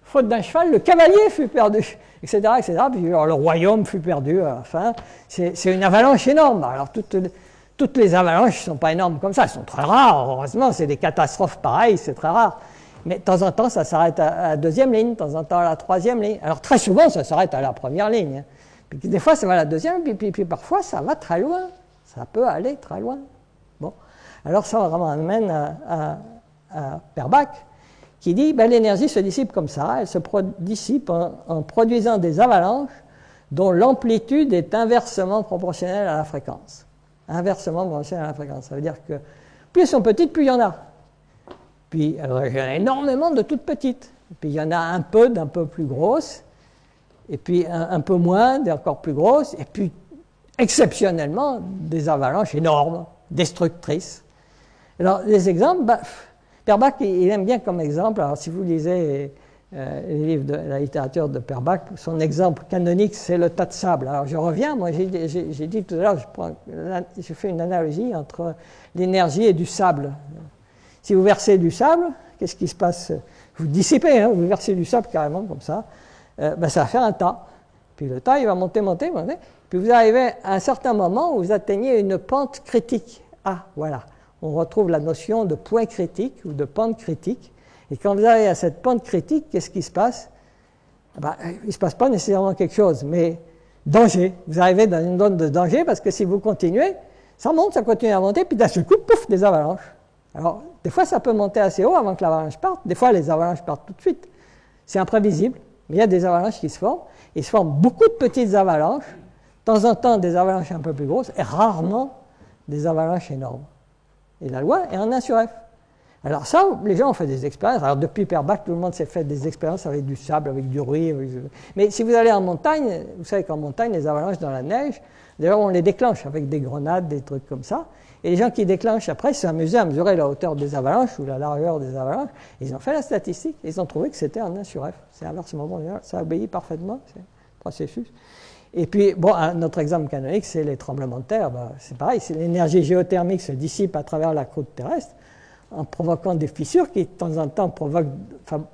Faute d'un cheval, le cavalier fut perdu, etc., etc. Puis alors, le royaume fut perdu à la fin. C'est une avalanche énorme. Alors, toutes les avalanches ne sont pas énormes comme ça. Elles sont très rares, heureusement. C'est des catastrophes pareilles, c'est très rare. Mais de temps en temps, ça s'arrête à la deuxième ligne, de temps en temps à la troisième ligne. Alors, très souvent, ça s'arrête à la première ligne. Puis, des fois, ça va à la deuxième, puis parfois, ça va très loin. Ça peut aller très loin. Bon. Alors, ça vraiment amène à Perbach, qui dit ben, l'énergie se dissipe comme ça, elle se dissipe en produisant des avalanches dont l'amplitude est inversement proportionnelle à la fréquence. Inversement proportionnelle à la fréquence. Ça veut dire que plus elles sont petites, plus il y en a. Puis il y en a énormément de toutes petites. Puis il y en a un peu d'un peu plus grosses, et puis un peu moins d'encore plus grosses, et puis exceptionnellement des avalanches énormes, destructrices. Alors les exemples, ben, Perbach, il aime bien comme exemple, alors si vous lisez les livres de la littérature de Perbach, son exemple canonique, c'est le tas de sable. Alors je reviens, moi j'ai dit tout à l'heure, je fais une analogie entre l'énergie et du sable. Si vous versez du sable, qu'est-ce qui se passe? Vous dissipez, hein, vous versez du sable carrément comme ça, ben, ça va faire un tas. Puis le tas, il va monter, puis vous arrivez à un certain moment où vous atteignez une pente critique. Ah, voilà. On retrouve la notion de point critique ou de pente critique. Et quand vous arrivez à cette pente critique, qu'est-ce qui se passe? Ben, il ne se passe pas nécessairement quelque chose, mais danger. Vous arrivez dans une zone de danger parce que si vous continuez, ça monte, ça continue à monter, puis d'un seul coup, pouf, des avalanches. Alors, des fois, ça peut monter assez haut avant que l'avalanche parte. Des fois, les avalanches partent tout de suite. C'est imprévisible, mais il y a des avalanches qui se forment. Il se forme beaucoup de petites avalanches, de temps en temps des avalanches un peu plus grosses, et rarement des avalanches énormes. Et la loi est en 1 sur F. Alors ça, les gens ont fait des expériences. Alors depuis Perbach, tout le monde s'est fait des expériences avec du sable, avec du riz. Mais si vous allez en montagne, vous savez qu'en montagne, les avalanches dans la neige, d'ailleurs on les déclenche avec des grenades, des trucs comme ça. Et les gens qui déclenchent après se sont amusés à mesurer la hauteur des avalanches ou la largeur des avalanches. Ils ont fait la statistique. Ils ont trouvé que c'était en 1 sur F. C'est inversement bon. Ça obéit parfaitement. C'est un processus. Et puis, bon, un autre exemple canonique, c'est les tremblements de terre. Ben, c'est pareil, l'énergie géothermique se dissipe à travers la croûte terrestre en provoquant des fissures qui, de temps en temps, provoquent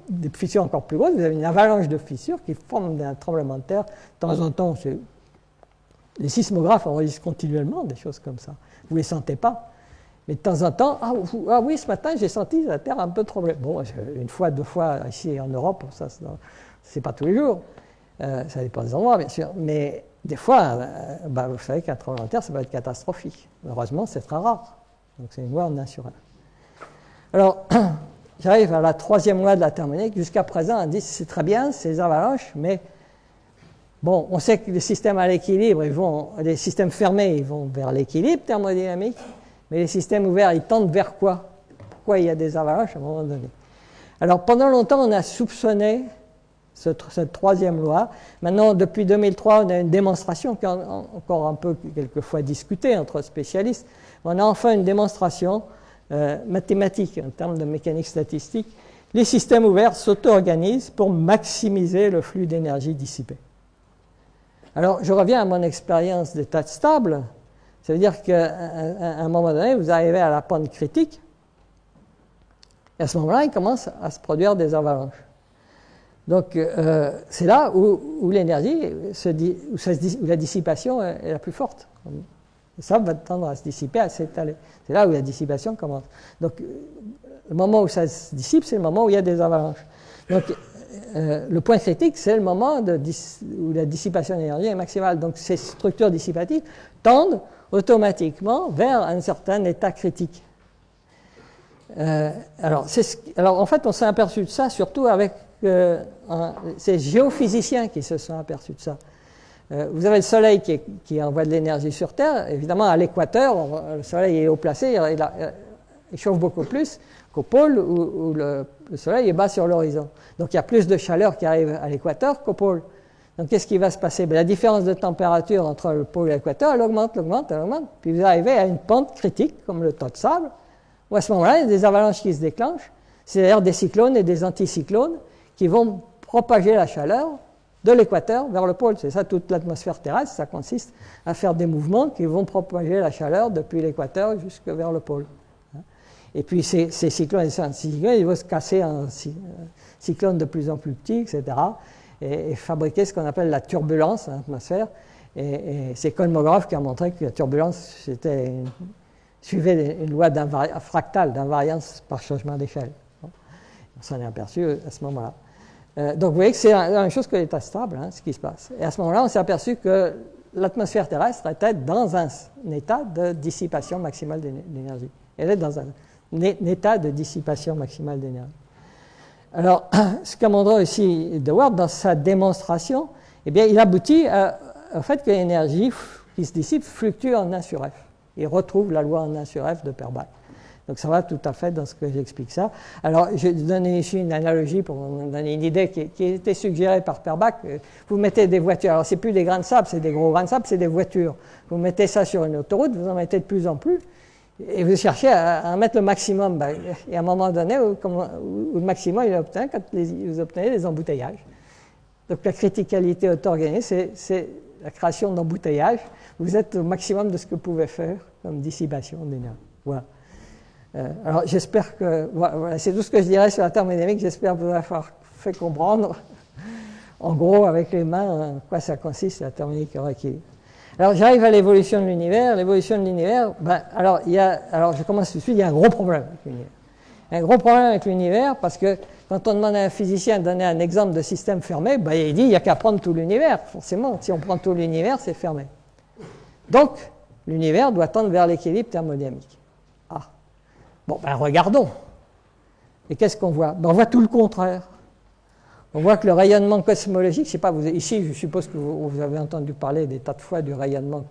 des fissures encore plus grosses. Vous avez une avalanche de fissures qui forment un tremblement de terre. De temps en temps, les sismographes enregistrent continuellement des choses comme ça. Vous ne les sentez pas. Mais de temps en temps, ah oui, ce matin, j'ai senti la terre un peu trembler. Bon, une fois, 2 fois, ici en Europe, ça, c'est pas tous les jours. Ça dépend des endroits, bien sûr. Mais des fois, ben, vous savez qu'un tremblement de terre, ça peut être catastrophique. Heureusement, c'est très rare. Donc, c'est une loi en 1 sur 1. Alors, j'arrive à la 3e loi de la thermodynamique. Jusqu'à présent, on dit c'est très bien, ces avalanches, mais bon, on sait que les systèmes à l'équilibre, les systèmes fermés, ils vont vers l'équilibre thermodynamique, mais les systèmes ouverts, ils tendent vers quoi? Pourquoi il y a des avalanches à un moment donné? Alors, pendant longtemps, on a soupçonné cette 3e loi. Maintenant, depuis 2003, on a une démonstration qui est encore un peu quelquefois discutée entre spécialistes. On a enfin une démonstration mathématique en termes de mécanique statistique. Les systèmes ouverts s'auto-organisent pour maximiser le flux d'énergie dissipé. Alors, je reviens à mon expérience d'état stable. Ça veut dire qu'à un moment donné, vous arrivez à la pente critique, et à ce moment-là, il commence à se produire des avalanches. Donc, c'est là où l'énergie, où la dissipation est la plus forte. Et ça va tendre à se dissiper, à s'étaler. C'est là où la dissipation commence. Donc, le moment où ça se dissipe, c'est le moment où il y a des avalanches. Donc, le point critique, c'est le moment où la dissipation d'énergie est maximale. Donc, ces structures dissipatives tendent automatiquement vers un certain état critique. Alors, en fait, on s'est aperçu de ça surtout avec que c'est les géophysiciens qui se sont aperçus de ça. Vous avez le Soleil qui envoie de l'énergie sur Terre. Évidemment, à l'équateur, le Soleil est haut placé, il chauffe beaucoup plus qu'au pôle où le Soleil est bas sur l'horizon. Donc il y a plus de chaleur qui arrive à l'équateur qu'au pôle. Donc qu'est-ce qui va se passer? La différence de température entre le pôle et l'équateur, elle augmente, puis vous arrivez à une pente critique, comme le tas de sable, où à ce moment-là, il y a des avalanches qui se déclenchent. C'est d'ailleurs des cyclones et des anticyclones qui vont propager la chaleur de l'équateur vers le pôle. C'est ça toute l'atmosphère terrestre, ça consiste à faire des mouvements qui vont propager la chaleur depuis l'équateur jusque vers le pôle. Et puis ces cyclones et ces anticyclones, ils vont se casser en cyclones de plus en plus petits, etc., et fabriquer ce qu'on appelle la turbulence dans l'atmosphère. Et c'est Kolmogorov qui a montré que la turbulence suivait une loi fractale, d'invariance par changement d'échelle. On s'en est aperçu à ce moment-là. Donc vous voyez que c'est la même chose que l'état stable, ce qui se passe. Et à ce moment-là, on s'est aperçu que l'atmosphère terrestre était dans un état de dissipation maximale d'énergie. Elle est dans un état de dissipation maximale d'énergie. Alors, ce qu'a montré aussi De Waard dans sa démonstration, eh bien, il aboutit au fait que l'énergie qui se dissipe fluctue en 1 sur F. Il retrouve la loi en 1 sur F de Perbach. Donc ça va tout à fait dans ce que j'explique ça. Alors, je vais donner ici une analogie pour vous donner une idée qui a été suggérée par Perbach. Vous mettez des voitures, alors c'est plus des grains de sable, c'est des gros grains de sable, c'est des voitures. Vous mettez ça sur une autoroute, vous en mettez de plus en plus, et vous cherchez à mettre le maximum. Et à un moment donné, où le maximum il est obtenu quand vous obtenez des embouteillages. Donc la criticalité auto-organisée, c'est la création d'embouteillages. Vous êtes au maximum de ce que vous pouvez faire comme dissipation d'énergie. Voilà. Alors j'espère que, voilà, c'est tout ce que je dirais sur la thermodynamique, j'espère vous avoir fait comprendre, en gros avec les mains, en quoi ça consiste la thermodynamique rééquilibre. Alors j'arrive à l'évolution de l'univers. L'évolution de l'univers, alors je commence tout de suite, il y a un gros problème avec l'univers. Un gros problème avec l'univers parce que quand on demande à un physicien de donner un exemple de système fermé, il dit il n'y a qu'à prendre tout l'univers. Forcément, si on prend tout l'univers, c'est fermé. Donc l'univers doit tendre vers l'équilibre thermodynamique. Regardons. Et qu'est-ce qu'on voit? On voit tout le contraire. On voit que le rayonnement cosmologique, je ne sais pas, ici je suppose que vous avez entendu parler des tas de fois du rayonnement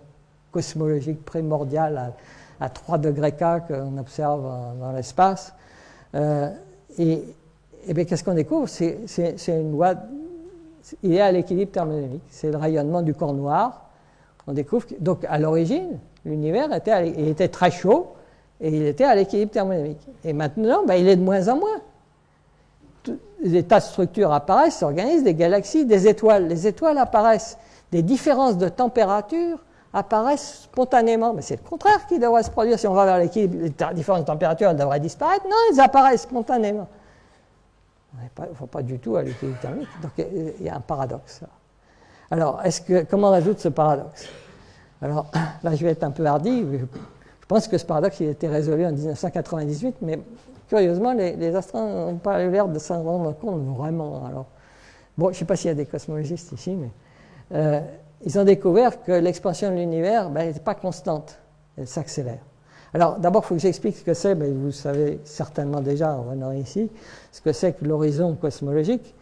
cosmologique primordial à 3 degrés K qu'on observe dans l'espace. Et bien qu'est-ce qu'on découvre? C'est une loi, il est à l'équilibre thermodynamique. C'est le rayonnement du corps noir. On découvre donc à l'origine, l'univers était très chaud, et il était à l'équilibre thermodynamique. Et maintenant, il est de moins en moins. Des tas de structures apparaissent, s'organisent, des galaxies, des étoiles. Les étoiles apparaissent. Des différences de température apparaissent spontanément. Mais c'est le contraire qui devrait se produire. Si on va vers l'équilibre, les différences de température elles devraient disparaître. Non, elles apparaissent spontanément. Il ne faut pas du tout à l'équilibre thermique. Donc il y a un paradoxe. Alors, comment résoudre ce paradoxe? Alors, là, je vais être un peu hardi. Je pense que ce paradoxe il a été résolu en 1998, mais curieusement, les astronomes n'ont pas l'air de s'en rendre compte vraiment. Alors, je ne sais pas s'il y a des cosmologistes ici, mais ils ont découvert que l'expansion de l'univers n'est pas constante, elle s'accélère. Alors, d'abord, il faut que j'explique ce que c'est, mais vous savez certainement déjà en venant ici, ce que c'est que l'horizon cosmologique.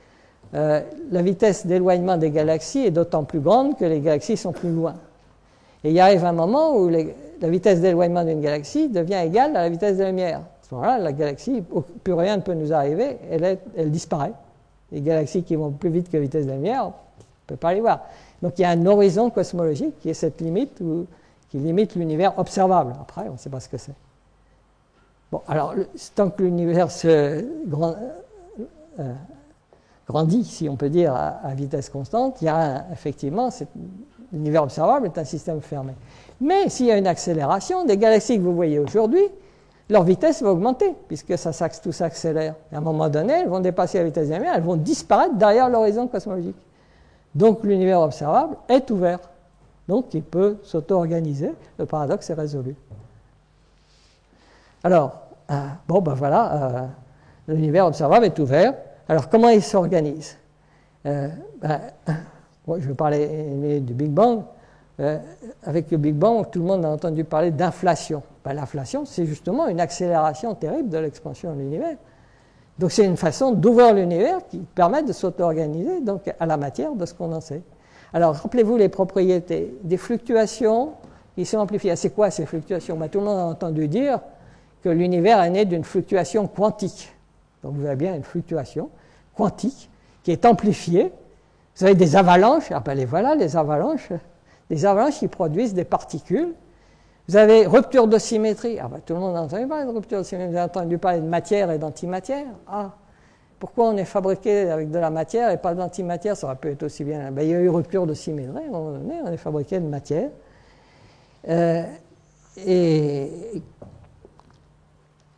La vitesse d'éloignement des galaxies est d'autant plus grande que les galaxies sont plus loin. Et il arrive un moment où la vitesse d'éloignement d'une galaxie devient égale à la vitesse de la lumière. À ce moment-là, la galaxie, plus rien ne peut nous arriver, elle disparaît. Les galaxies qui vont plus vite que la vitesse de la lumière, on ne peut pas les voir. Donc il y a un horizon cosmologique qui est cette limite qui limite l'univers observable. Après, on ne sait pas ce que c'est. Bon, alors, tant que l'univers grandit, si on peut dire, à vitesse constante, il y a effectivement, l'univers observable est un système fermé. Mais s'il y a une accélération, des galaxies que vous voyez aujourd'hui, leur vitesse va augmenter, puisque tout s'accélère. À un moment donné, elles vont dépasser la vitesse de la lumière, elles vont disparaître derrière l'horizon cosmologique. Donc l'univers observable est ouvert. Donc il peut s'auto-organiser. Le paradoxe est résolu. Alors, l'univers observable est ouvert. Alors comment il s'organise? Je vais parler du Big Bang. Avec le Big Bang, tout le monde a entendu parler d'inflation. L'inflation, c'est justement une accélération terrible de l'expansion de l'univers. Donc c'est une façon d'ouvrir l'univers qui permet de s'auto-organiser donc à la matière de ce qu'on en sait. Alors rappelez-vous les propriétés des fluctuations qui sont amplifiées. C'est quoi ces fluctuations? Tout le monde a entendu dire que l'univers est né d'une fluctuation quantique. Donc vous avez bien une fluctuation quantique qui est amplifiée. Vous avez des avalanches, les voilà les avalanches qui produisent des particules. Vous avez rupture de symétrie. Tout le monde a entendu parler de rupture de symétrie. Vous avez entendu parler de matière et d'antimatière. Pourquoi on est fabriqué avec de la matière et pas de l'antimatière? Ça aurait pu être aussi bien. Il y a eu rupture de symétrie. À un moment donné, on est fabriqué de matière.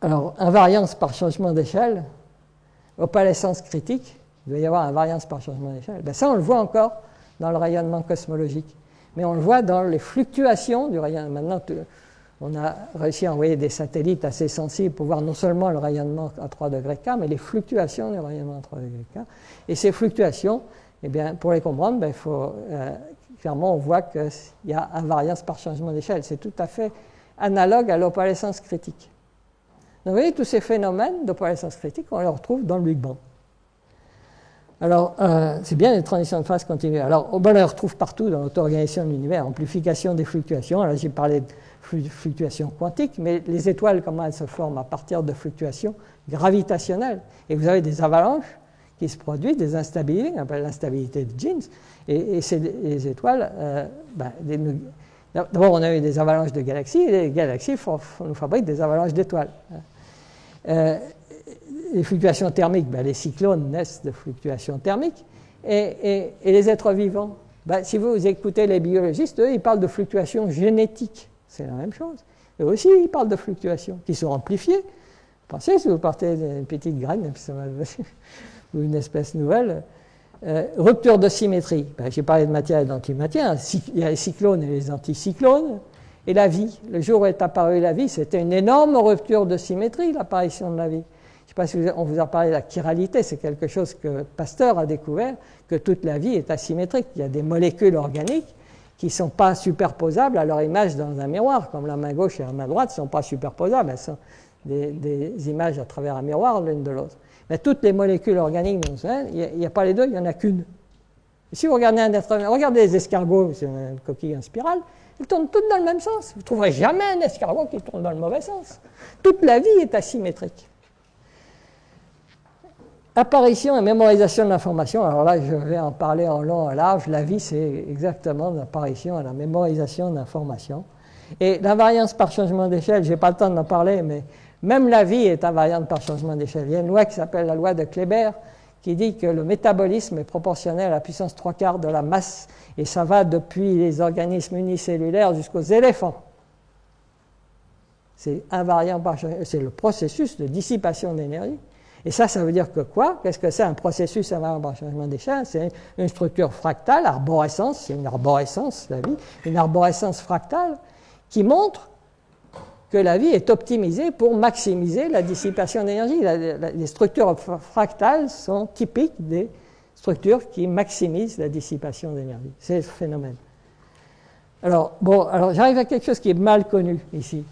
Alors, invariance par changement d'échelle, opalescence critique, il doit y avoir invariance par changement d'échelle. Ça, on le voit encore dans le rayonnement cosmologique. Mais on le voit dans les fluctuations du rayonnement. Maintenant, on a réussi à envoyer des satellites assez sensibles pour voir non seulement le rayonnement à 3 degrés K, mais les fluctuations du rayonnement à 3 degrés K. Et ces fluctuations, pour les comprendre, clairement, on voit qu'il y a invariance par changement d'échelle. C'est tout à fait analogue à l'opalescence critique. Donc, vous voyez, tous ces phénomènes d'opalescence critique, on les retrouve dans le Big Bang. Alors, c'est bien les transitions de phase continues. Alors, on les retrouve partout dans l'auto-organisation de l'univers, amplification des fluctuations. Alors, j'ai parlé de fluctuations quantiques, mais les étoiles, comment elles se forment? À partir de fluctuations gravitationnelles. Et vous avez des avalanches qui se produisent, des instabilités, on appelle l'instabilité de Jeans. Et les étoiles, d'abord, on a eu des avalanches de galaxies, et les galaxies nous fabriquent des avalanches d'étoiles. Les fluctuations thermiques, les cyclones naissent de fluctuations thermiques. Et les êtres vivants, si vous écoutez les biologistes, eux, ils parlent de fluctuations génétiques. C'est la même chose. Eux aussi, ils parlent de fluctuations qui sont amplifiées. Pensez, si vous partez d'une petite graine, ou une espèce nouvelle, rupture de symétrie. J'ai parlé de matière et d'antimatière. Il y a les cyclones et les anticyclones. Et la vie. Le jour où est apparue la vie, c'était une énorme rupture de symétrie, l'apparition de la vie. Je ne sais pas si on vous a parlé de la chiralité, c'est quelque chose que Pasteur a découvert, que toute la vie est asymétrique. Il y a des molécules organiques qui ne sont pas superposables à leur image dans un miroir, comme la main gauche et la main droite ne sont pas superposables, elles sont des images à travers un miroir l'une de l'autre. Mais toutes les molécules organiques, il n'y a pas les deux, il n'y en a qu'une. Et si vous regardez un être humain, regardez les escargots, c'est une coquille en spirale, ils tournent toutes dans le même sens. Vous ne trouverez jamais un escargot qui tourne dans le mauvais sens. Toute la vie est asymétrique. Apparition et mémorisation de l'information. Alors là, je vais en parler en long et en large. La vie, c'est exactement l'apparition et la mémorisation de l'information. Et l'invariance par changement d'échelle, je n'ai pas le temps d'en parler, mais même la vie est invariante par changement d'échelle. Il y a une loi qui s'appelle la loi de Kléber qui dit que le métabolisme est proportionnel à la puissance 3/4 de la masse, et ça va depuis les organismes unicellulaires jusqu'aux éléphants. C'est invariant par changement, c'est le processus de dissipation d'énergie. Et ça veut dire que quoi? Qu'est-ce que c'est un processus invariant par changement d'échelle? C'est une structure fractale, arborescence, c'est une arborescence, la vie, une arborescence fractale qui montre que la vie est optimisée pour maximiser la dissipation d'énergie. Les structures fractales sont typiques des structures qui maximisent la dissipation d'énergie. C'est ce phénomène. Alors j'arrive à quelque chose qui est mal connu ici.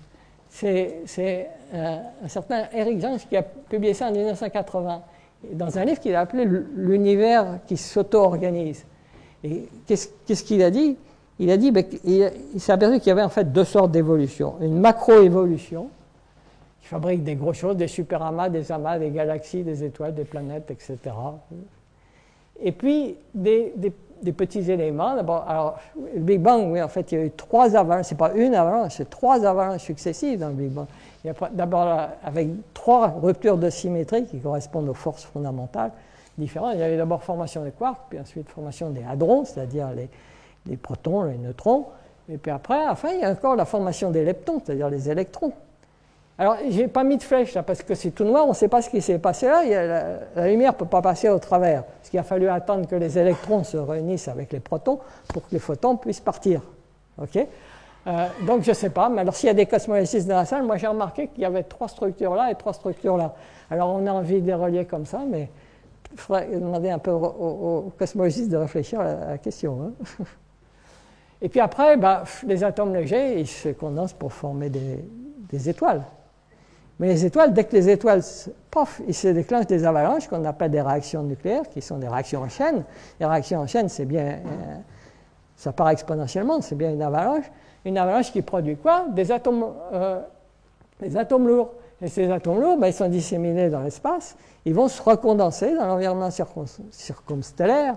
C'est un certain Eric Jones qui a publié ça en 1980, dans un livre qu'il a appelé L'univers qui s'auto-organise. Et qu'est-ce qu'il a dit? Il a dit il s'est aperçu qu'il y avait en fait deux sortes d'évolution. Une macro-évolution, qui fabrique des grosses choses, des superamas, des amas, des galaxies, des étoiles, des planètes, etc. Et puis des petits éléments. D'abord, alors, le Big Bang, oui, en fait, il y a eu 3 avalanches. Ce n'est pas une avalanche, c'est 3 avalanches successives dans le Big Bang. Il y a d'abord avec 3 ruptures de symétrie qui correspondent aux forces fondamentales différentes. Il y avait d'abord formation des quarks, puis ensuite formation des hadrons, c'est-à-dire les protons, les neutrons. Et puis après, enfin, il y a encore la formation des leptons, c'est-à-dire les électrons. Alors, je n'ai pas mis de flèche là, parce que c'est tout noir, on ne sait pas ce qui s'est passé là. La lumière ne peut pas passer au travers, parce qu'il a fallu attendre que les électrons se réunissent avec les protons pour que les photons puissent partir. Okay? Donc, je ne sais pas, mais alors s'il y a des cosmologistes dans la salle, moi j'ai remarqué qu'il y avait 3 structures là et 3 structures là. Alors, on a envie de les relier comme ça, mais il faudrait demander un peu aux cosmologistes de réfléchir à la question. Hein. Et puis après, les atomes légers, ils se condensent pour former des étoiles. Mais les étoiles, dès que les étoiles, pof, il se déclenchent des avalanches qu'on appelle des réactions nucléaires, qui sont des réactions en chaîne. Les réactions en chaîne, c'est bien, ça part exponentiellement, c'est bien une avalanche. Une avalanche qui produit quoi? Des atomes lourds. Et ces atomes lourds, ben, ils sont disséminés dans l'espace, ils vont se recondenser dans l'environnement circumstellaire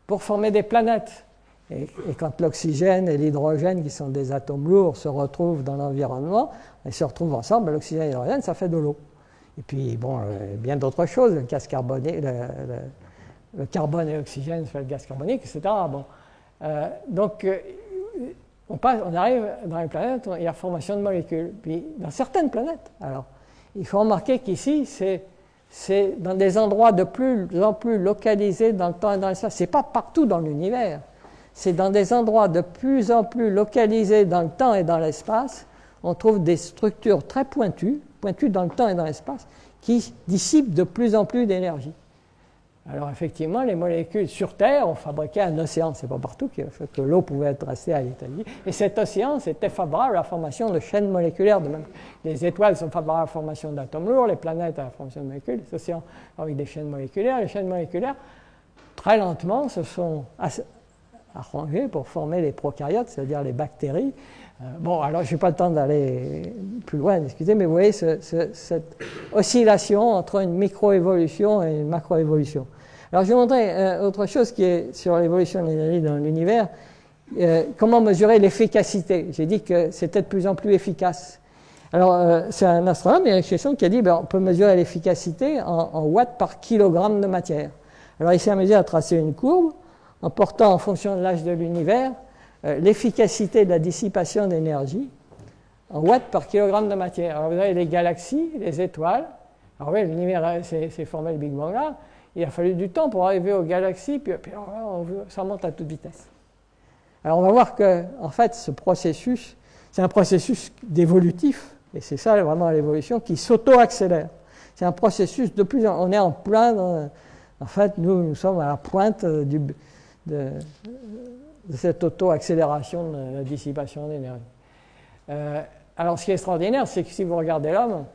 pour former des planètes. Et quand l'oxygène et l'hydrogène, qui sont des atomes lourds, se retrouvent dans l'environnement, ils se retrouvent ensemble, l'oxygène et l'hydrogène, ça fait de l'eau. Et puis, bon, bien d'autres choses, le gaz carbonique, le carbone et l'oxygène, ça fait le gaz carbonique, etc. Bon. Donc, on arrive dans les planètes, il y a formation de molécules. Puis, dans certaines planètes, alors, il faut remarquer qu'ici, c'est dans des endroits de plus en plus localisés dans le temps et dans l'espace. Ce n'est pas partout dans l'univers. C'est dans des endroits de plus en plus localisés dans le temps et dans l'espace, on trouve des structures très pointues dans le temps et dans l'espace, qui dissipent de plus en plus d'énergie. Alors effectivement, les molécules sur Terre ont fabriqué un océan, c'est pas partout que l'eau pouvait être restée à l'Italie, et cet océan c'était favorable à la formation de chaînes moléculaires, de même les étoiles sont favorables à la formation d'atomes lourds, les planètes à la formation de molécules, les océans avec des chaînes moléculaires, les chaînes moléculaires très lentement se sont arrangées pour former les prokaryotes, c'est-à-dire les bactéries. Bon, alors je n'ai pas le temps d'aller plus loin, excusez, mais vous voyez cette oscillation entre une microévolution et une macroévolution. Alors je vais vous montrer autre chose qui est sur l'évolution de l'énergie dans l'univers. Comment mesurer l'efficacité? J'ai dit que c'était de plus en plus efficace. Alors c'est un astronome, Eric Chesson, qui a dit on peut mesurer l'efficacité en watts par kilogramme de matière. Alors il s'est amusé à tracer une courbe en portant en fonction de l'âge de l'univers l'efficacité de la dissipation d'énergie en watts par kilogramme de matière. Alors vous avez les galaxies, les étoiles. Alors oui, l'univers s'est formé le Big Bang là. Il a fallu du temps pour arriver aux galaxies, puis alors, ça monte à toute vitesse. Alors on va voir que, en fait, ce processus, c'est un processus d'évolutif, et c'est ça vraiment l'évolution, qui s'auto-accélère. C'est un processus de plus en plus. On est en plein dans, en fait, nous sommes à la pointe de cette auto-accélération de la dissipation d'énergie. Alors, ce qui est extraordinaire, c'est que si vous regardez l'homme,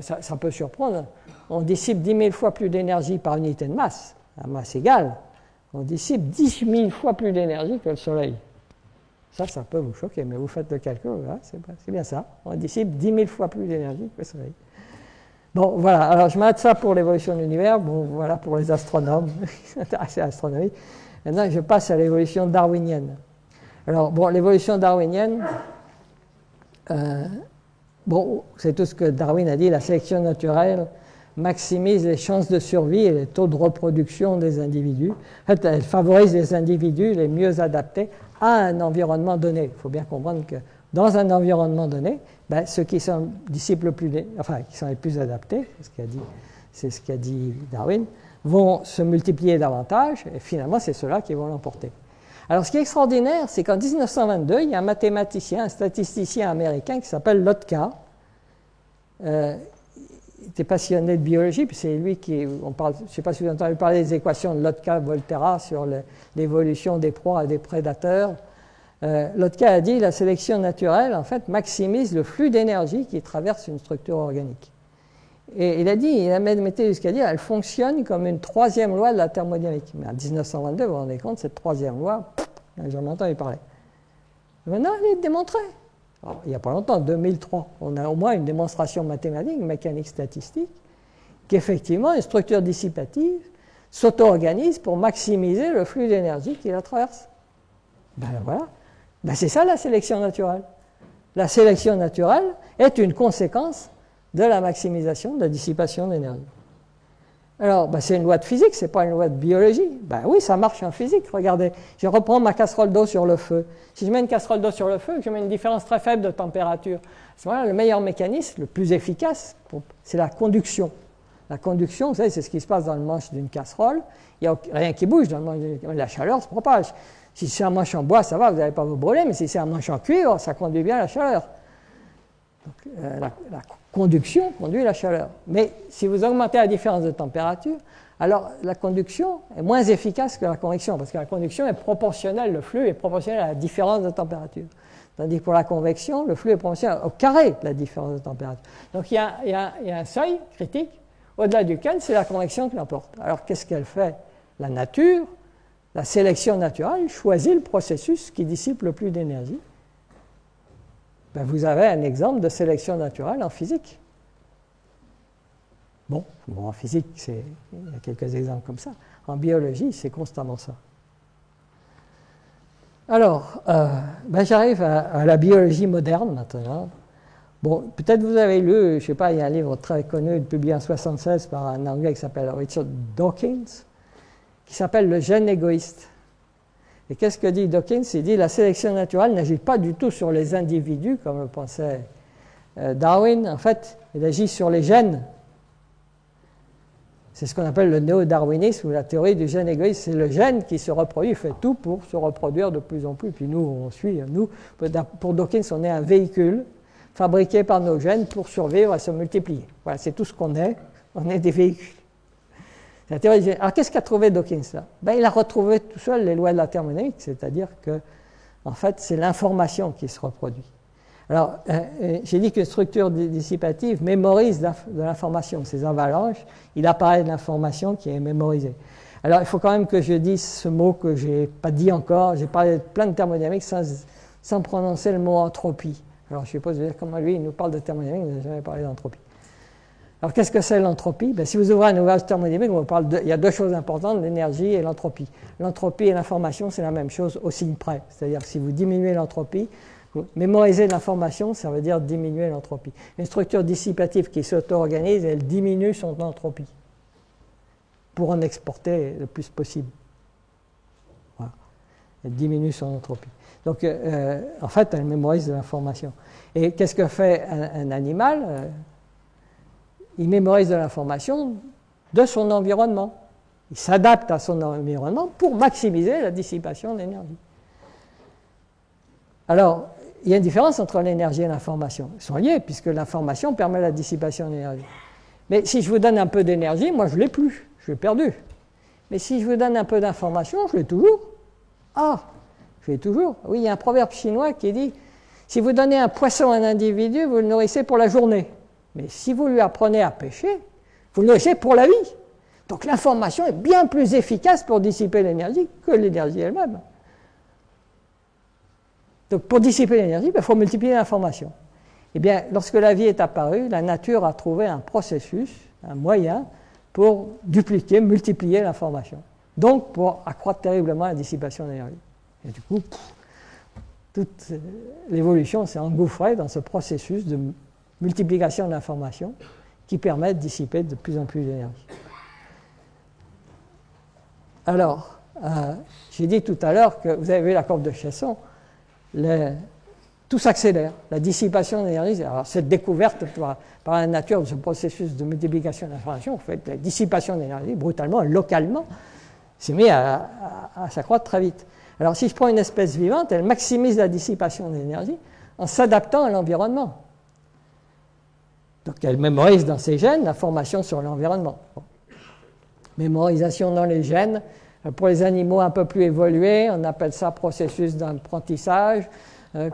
ça peut surprendre, on dissipe 10 000 fois plus d'énergie par unité de masse, à masse égale, on dissipe 10 000 fois plus d'énergie que le Soleil. Ça peut vous choquer, mais vous faites le calcul, hein, c'est bien ça. On dissipe 10 000 fois plus d'énergie que le Soleil. Bon, voilà, alors je m'arrête ça pour l'évolution de l'univers, bon, voilà pour les astronomes intéressés à l'astronomie. Maintenant, je passe à l'évolution darwinienne. Alors, bon, l'évolution darwinienne, bon, c'est tout ce que Darwin a dit, la sélection naturelle maximise les chances de survie et les taux de reproduction des individus. En fait, elle favorise les individus les mieux adaptés à un environnement donné. Il faut bien comprendre que dans un environnement donné, ben, ceux qui sont disciples qui sont les plus adaptés, c'est ce qu'a dit Darwin, vont se multiplier davantage, et finalement, c'est ceux-là qui vont l'emporter. Alors, ce qui est extraordinaire, c'est qu'en 1922, il y a un mathématicien, un statisticien américain qui s'appelle Lotka. Il était passionné de biologie, puis c'est lui qui, je ne sais pas si vous avez entendu parler des équations de Lotka-Volterra sur l'évolution des proies et des prédateurs. Lotka a dit que la sélection naturelle, en fait, maximise le flux d'énergie qui traverse une structure organique. Et il a même jusqu'à dire qu'elle fonctionne comme une troisième loi de la thermodynamique. Mais en 1922, vous vous rendez compte, cette troisième loi, j'en ai entendu parler. Maintenant, elle est démontrée. Alors, il n'y a pas longtemps, en 2003, on a au moins une démonstration mathématique, mécanique statistique, qu'effectivement, une structure dissipative s'auto-organise pour maximiser le flux d'énergie qui la traverse. Ben voilà. Ben, c'est ça la sélection naturelle. La sélection naturelle est une conséquence de la maximisation de la dissipation d'énergie. Alors, ben, c'est une loi de physique, ce n'est pas une loi de biologie. Ben oui, ça marche en physique. Regardez, je reprends ma casserole d'eau sur le feu. Si je mets une casserole d'eau sur le feu, je mets une différence très faible de température. À ce moment-là, le meilleur mécanisme, le plus efficace, c'est la conduction. La conduction, vous savez, c'est ce qui se passe dans le manche d'une casserole. Il n'y a rien qui bouge dans le manche d'une casserole. La chaleur se propage. Si c'est un manche en bois, ça va, vous n'allez pas vous brûler, mais si c'est un manche en cuivre, ça conduit bien la chaleur. Donc, la conduction conduit la chaleur. Mais si vous augmentez la différence de température, alors la conduction est moins efficace que la convection, parce que la conduction est proportionnelle, le flux est proportionnel à la différence de température. Tandis que pour la convection, le flux est proportionnel au carré de la différence de température. Donc il y a un seuil critique au-delà duquel c'est la convection qui l'emporte. Alors qu'est-ce qu'elle fait? La nature, la sélection naturelle, choisit le processus qui dissipe le plus d'énergie. Ben, vous avez un exemple de sélection naturelle en physique. Bon, en physique, il y a quelques exemples comme ça. En biologie, c'est constamment ça. Alors, j'arrive à la biologie moderne maintenant. Bon, peut-être vous avez lu, je ne sais pas, il y a un livre très connu, publié en 1976 par un Anglais qui s'appelle Richard Dawkins, qui s'appelle Le gène égoïste. Et qu'est-ce que dit Dawkins? Il dit que la sélection naturelle n'agit pas du tout sur les individus, comme le pensait Darwin. En fait, elle agit sur les gènes. C'est ce qu'on appelle le néo-darwinisme, ou la théorie du gène égoïste. C'est le gène qui se reproduit, il fait tout pour se reproduire de plus en plus. Puis nous, on suit. Nous, pour Dawkins, on est un véhicule fabriqué par nos gènes pour survivre et se multiplier. Voilà, c'est tout ce qu'on est. On est des véhicules. La théorie du gène. Alors, qu'est-ce qu'a trouvé Dawkins là? Il a retrouvé tout seul les lois de la thermodynamique, c'est-à-dire que, en fait, c'est l'information qui se reproduit. Alors, j'ai dit qu'une structure dissipative mémorise de l'information. Ces avalanches, il apparaît de l'information qui est mémorisée. Alors, il faut quand même que je dise ce mot que je n'ai pas dit encore. J'ai parlé de plein de thermodynamique sans prononcer le mot entropie. Alors, je suppose, comment lui, il nous parle de thermodynamique, il n'a jamais parlé d'entropie. Alors, qu'est-ce que c'est l'entropie? Si vous ouvrez un ouvrage thermodynamique, il y a deux choses importantes, l'énergie et l'entropie. L'entropie et l'information, c'est la même chose au signe près. C'est-à-dire que si vous diminuez l'entropie, mémoriser l'information, ça veut dire diminuer l'entropie. Une structure dissipative qui s'auto-organise, elle diminue son entropie pour en exporter le plus possible. Voilà. Elle diminue son entropie. Donc, en fait, elle mémorise de l'information. Et qu'est-ce que fait un animal? Il mémorise de l'information de son environnement. Il s'adapte à son environnement pour maximiser la dissipation de l'énergie. Alors, il y a une différence entre l'énergie et l'information. Ils sont liés, puisque l'information permet la dissipation de l'énergie. Mais si je vous donne un peu d'énergie, moi je ne l'ai plus, je l'ai perdu. Mais si je vous donne un peu d'information, je l'ai toujours. Ah, je l'ai toujours. Oui, il y a un proverbe chinois qui dit, si vous donnez un poisson à un individu, vous le nourrissez pour la journée. Mais si vous lui apprenez à pêcher, vous le nourrissez pour la vie. Donc l'information est bien plus efficace pour dissiper l'énergie que l'énergie elle-même. Donc, pour dissiper l'énergie, il faut multiplier l'information. Eh bien, lorsque la vie est apparue, la nature a trouvé un processus, un moyen, pour dupliquer, multiplier l'information. Donc, pour accroître terriblement la dissipation d'énergie. Et du coup, toute l'évolution s'est engouffrée dans ce processus de multiplication de l'information qui permet de dissiper de plus en plus d'énergie. Alors, j'ai dit tout à l'heure que vous avez vu la courbe de Chesson. Tout s'accélère, la dissipation d'énergie. Alors, cette découverte par la nature de ce processus de multiplication de l'information, en fait, la dissipation d'énergie, brutalement, localement, s'est mise à s'accroître très vite. Alors, si je prends une espèce vivante, elle maximise la dissipation d'énergie en s'adaptant à l'environnement. Donc, elle mémorise dans ses gènes l'information sur l'environnement. Bon. Mémorisation dans les gènes. Pour les animaux un peu plus évolués, on appelle ça processus d'apprentissage.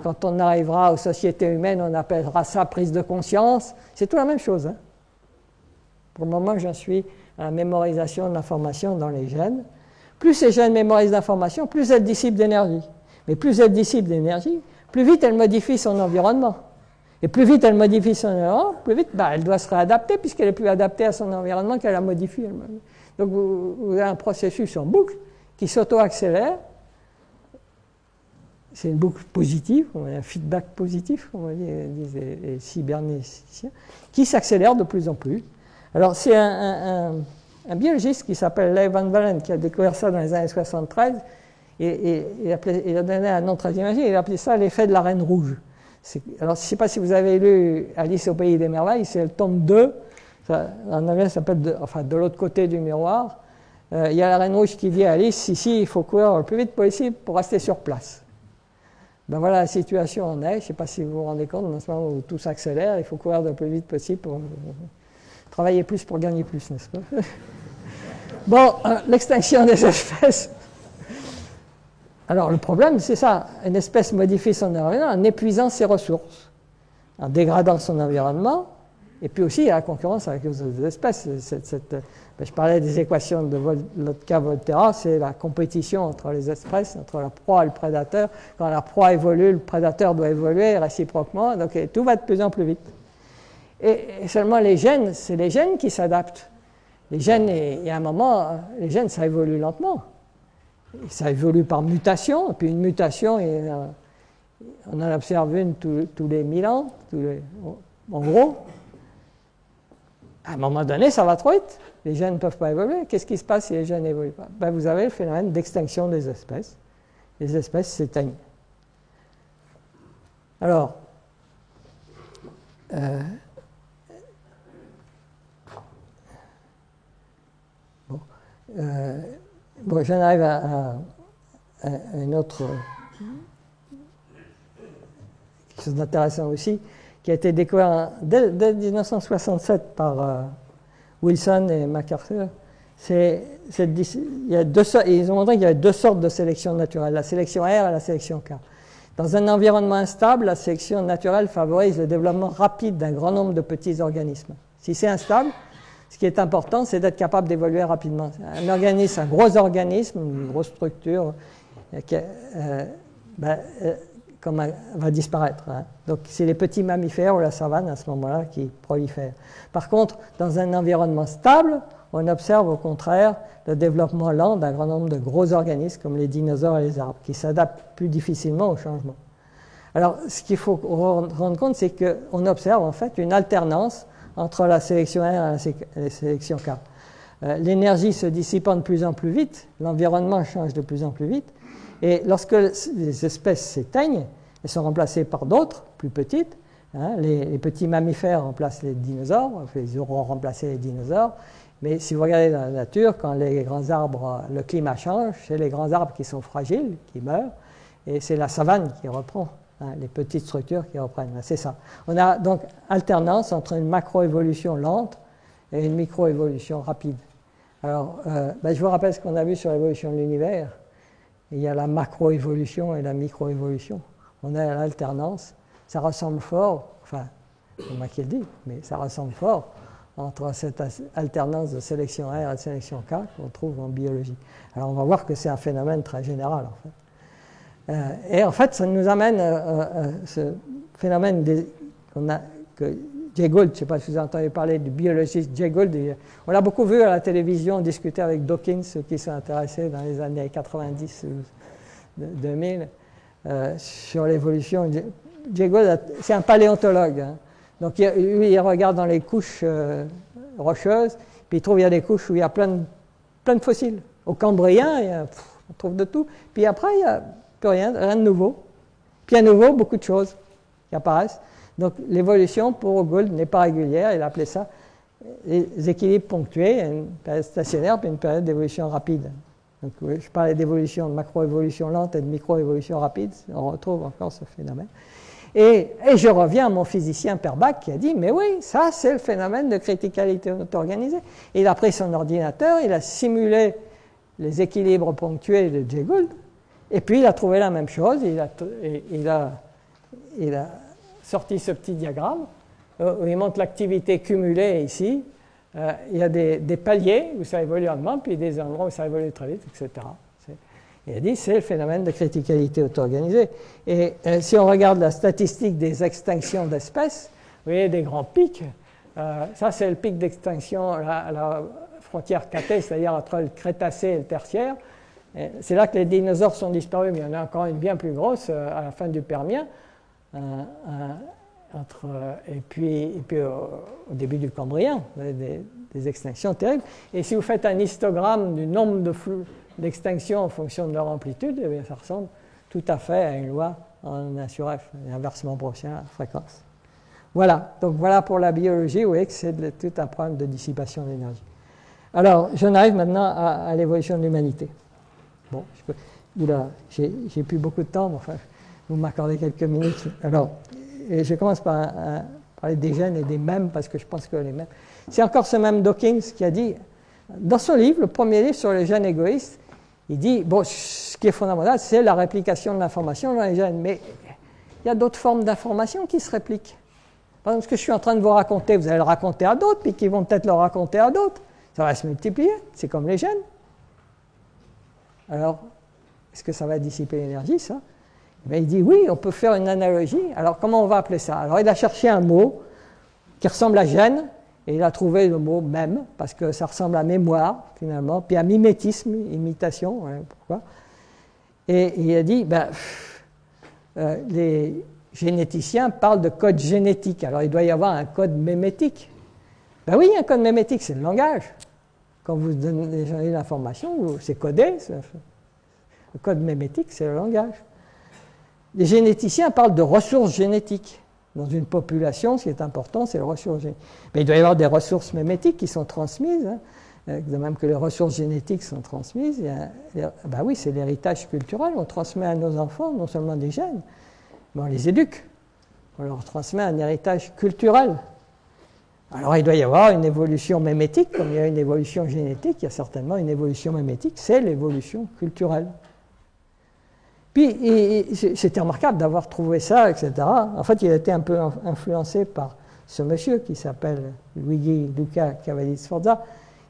Quand on arrivera aux sociétés humaines, on appellera ça prise de conscience. C'est tout la même chose. Hein. Pour le moment, j'en suis à la mémorisation de l'information dans les gènes. Plus ces gènes mémorisent l'information, plus elles dissipent d'énergie. Mais plus elles dissipent d'énergie, plus vite elles modifient son environnement. Et plus vite elle modifie son environnement, plus vite elle doit se réadapter, puisqu'elle est plus adaptée à son environnement qu'elle a modifié elle-même. Donc vous avez un processus en boucle qui s'auto-accélère. C'est une boucle positive, un feedback positif, comme on disent les cyberneticiens, qui s'accélère de plus en plus. Alors c'est un biologiste qui s'appelle Leigh Van Valen qui a découvert ça dans les années 73. Et il a donné un nom très imagé, il a appelé ça l'effet de la reine rouge. Alors je ne sais pas si vous avez lu Alice au pays des merveilles, c'est le tome 2. En anglais, ça s'appelle de l'autre côté du miroir. Il y a la reine rouge qui dit à Alice, ici, il faut courir le plus vite possible pour rester sur place. Ben voilà la situation en est. Je ne sais pas si vous vous rendez compte, dans ce moment où tout s'accélère, il faut courir le plus vite possible pour travailler plus pour gagner plus, n'est-ce pas? Bon, l'extinction des espèces. Alors, le problème, c'est ça. Une espèce modifie son environnement en épuisant ses ressources, en dégradant son environnement. Et puis aussi, il y a la concurrence avec les autres espèces. Je parlais des équations de Lotka-Volterra, c'est la compétition entre les espèces, entre la proie et le prédateur. Quand la proie évolue, le prédateur doit évoluer réciproquement. Donc, tout va de plus en plus vite. Et seulement les gènes, c'est les gènes qui s'adaptent. Les gènes, il y a un moment, les gènes, ça évolue lentement. Ça évolue par mutation, et puis une mutation, on en observe une tous les 1000 ans, en gros. À un moment donné, ça va trop vite. Les gènes ne peuvent pas évoluer. Qu'est-ce qui se passe si les gènes n'évoluent pas? Ben, vous avez le phénomène d'extinction des espèces. Les espèces s'éteignent. Alors, j'en arrive à une autre quelque chose d'intéressant aussi, qui a été découvert dès 1967 par Wilson et MacArthur. Ils ont montré qu'il y avait deux sortes de sélection naturelle, la sélection R et la sélection K. Dans un environnement instable, la sélection naturelle favorise le développement rapide d'un grand nombre de petits organismes. Si c'est instable, ce qui est important, c'est d'être capable d'évoluer rapidement. Un organisme, un gros organisme, une grosse structure, va disparaître. Hein. Donc, c'est les petits mammifères ou la savane à ce moment-là qui prolifèrent. Par contre, dans un environnement stable, on observe au contraire le développement lent d'un grand nombre de gros organismes comme les dinosaures et les arbres, qui s'adaptent plus difficilement au changement. Alors, ce qu'il faut rendre compte, c'est qu'on observe en fait une alternance entre la sélection R et la sélection K. L'énergie se dissipant de plus en plus vite, l'environnement change de plus en plus vite, et lorsque les espèces s'éteignent, elles sont remplacées par d'autres, plus petites. Hein, les petits mammifères remplacent les dinosaures, enfin, ils auront remplacé les dinosaures, mais si vous regardez dans la nature, quand les grands arbres, le climat change, c'est les grands arbres qui sont fragiles, qui meurent, et c'est la savane qui reprend. Hein, les petites structures qui reprennent. C'est ça. On a donc alternance entre une macroévolution lente et une microévolution rapide. Alors, je vous rappelle ce qu'on a vu sur l'évolution de l'univers. Il y a la macroévolution et la microévolution. On a l'alternance. Ça ressemble fort, enfin, c'est moi qui le dis, mais ça ressemble fort entre cette alternance de sélection R et de sélection K qu'on trouve en biologie. Alors, on va voir que c'est un phénomène très général, en fait. Et en fait, ça nous amène ce phénomène que Jay Gould, je ne sais pas si vous avez entendu parler du biologiste Jay Gould, on l'a beaucoup vu à la télévision discuter avec Dawkins, ceux qui sont intéressés dans les années 90 ou 2000, sur l'évolution. Jay Gould, c'est un paléontologue. Hein. Donc, lui, il regarde dans les couches rocheuses, puis il trouve qu'il y a des couches où il y a plein de fossiles. Au Cambrien, on trouve de tout. Puis après, il y a plus rien de nouveau. Puis à nouveau, beaucoup de choses qui apparaissent. Donc l'évolution pour Gould n'est pas régulière, il appelait ça les équilibres ponctués, une période stationnaire puis une période d'évolution rapide. Donc je parlais d'évolution, de macroévolution lente et de microévolution rapide, on retrouve encore ce phénomène. Et je reviens à mon physicien Perbach qui a dit, mais oui, ça c'est le phénomène de criticalité auto-organisée. Il a pris son ordinateur, il a simulé les équilibres ponctués de Jay Gould, et puis il a trouvé la même chose, il a sorti ce petit diagramme où il montre l'activité cumulée ici. Il y a des paliers où ça évolue lentement, puis des endroits où ça évolue très vite, etc. Il a dit c'est le phénomène de criticalité auto-organisée. Et si on regarde la statistique des extinctions d'espèces, vous voyez des grands pics. Ça, c'est le pic d'extinction à la frontière Cathay, c'est-à-dire entre le Crétacé et le Tertiaire. C'est là que les dinosaures sont disparus, mais il y en a encore une bien plus grosse à la fin du Permien, et puis au début du Cambrien, des extinctions terribles. Et si vous faites un histogramme du nombre d'extinctions en fonction de leur amplitude, eh bien, ça ressemble tout à fait à une loi en 1 sur F, inversement proportionnel à la fréquence. Voilà, donc voilà pour la biologie, vous voyez que c'est tout un problème de dissipation d'énergie. Alors, j'en arrive maintenant à l'évolution de l'humanité. Bon, j'ai plus beaucoup de temps, mais enfin, vous m'accordez quelques minutes. Alors, je commence par parler des gènes et des mèmes, parce que je pense que les mèmes... C'est encore ce même Dawkins qui a dit, dans son livre, le premier livre sur les gènes égoïstes, il dit, bon, ce qui est fondamental, c'est la réplication de l'information dans les gènes. Mais il y a d'autres formes d'information qui se répliquent. Par exemple, ce que je suis en train de vous raconter, vous allez le raconter à d'autres, puis qui vont peut-être le raconter à d'autres. Ça va se multiplier, c'est comme les gènes. Alors, est-ce que ça va dissiper l'énergie, ça? Mais il dit, oui, on peut faire une analogie. Alors, comment on va appeler ça? Alors, il a cherché un mot qui ressemble à gène, et il a trouvé le mot même, parce que ça ressemble à mémoire, finalement, puis à mimétisme, imitation, voilà pourquoi. Et il a dit, les généticiens parlent de code génétique. Alors, il doit y avoir un code mémétique. Ben oui, un code mémétique, c'est le langage. Quand vous donnez l'information, c'est codé. Le code mémétique, c'est le langage. Les généticiens parlent de ressources génétiques. Dans une population, ce qui est important, c'est les ressources génétiques. Mais il doit y avoir des ressources mémétiques qui sont transmises, de même que les ressources génétiques sont transmises. Ben oui, c'est l'héritage culturel. On transmet à nos enfants non seulement des gènes, mais on les éduque. On leur transmet un héritage culturel. Alors, il doit y avoir une évolution mémétique, comme il y a une évolution génétique, il y a certainement une évolution mémétique, c'est l'évolution culturelle. Puis, c'était remarquable d'avoir trouvé ça, etc. En fait, il a été un peu influencé par ce monsieur qui s'appelle Luigi Luca Cavalli-Sforza,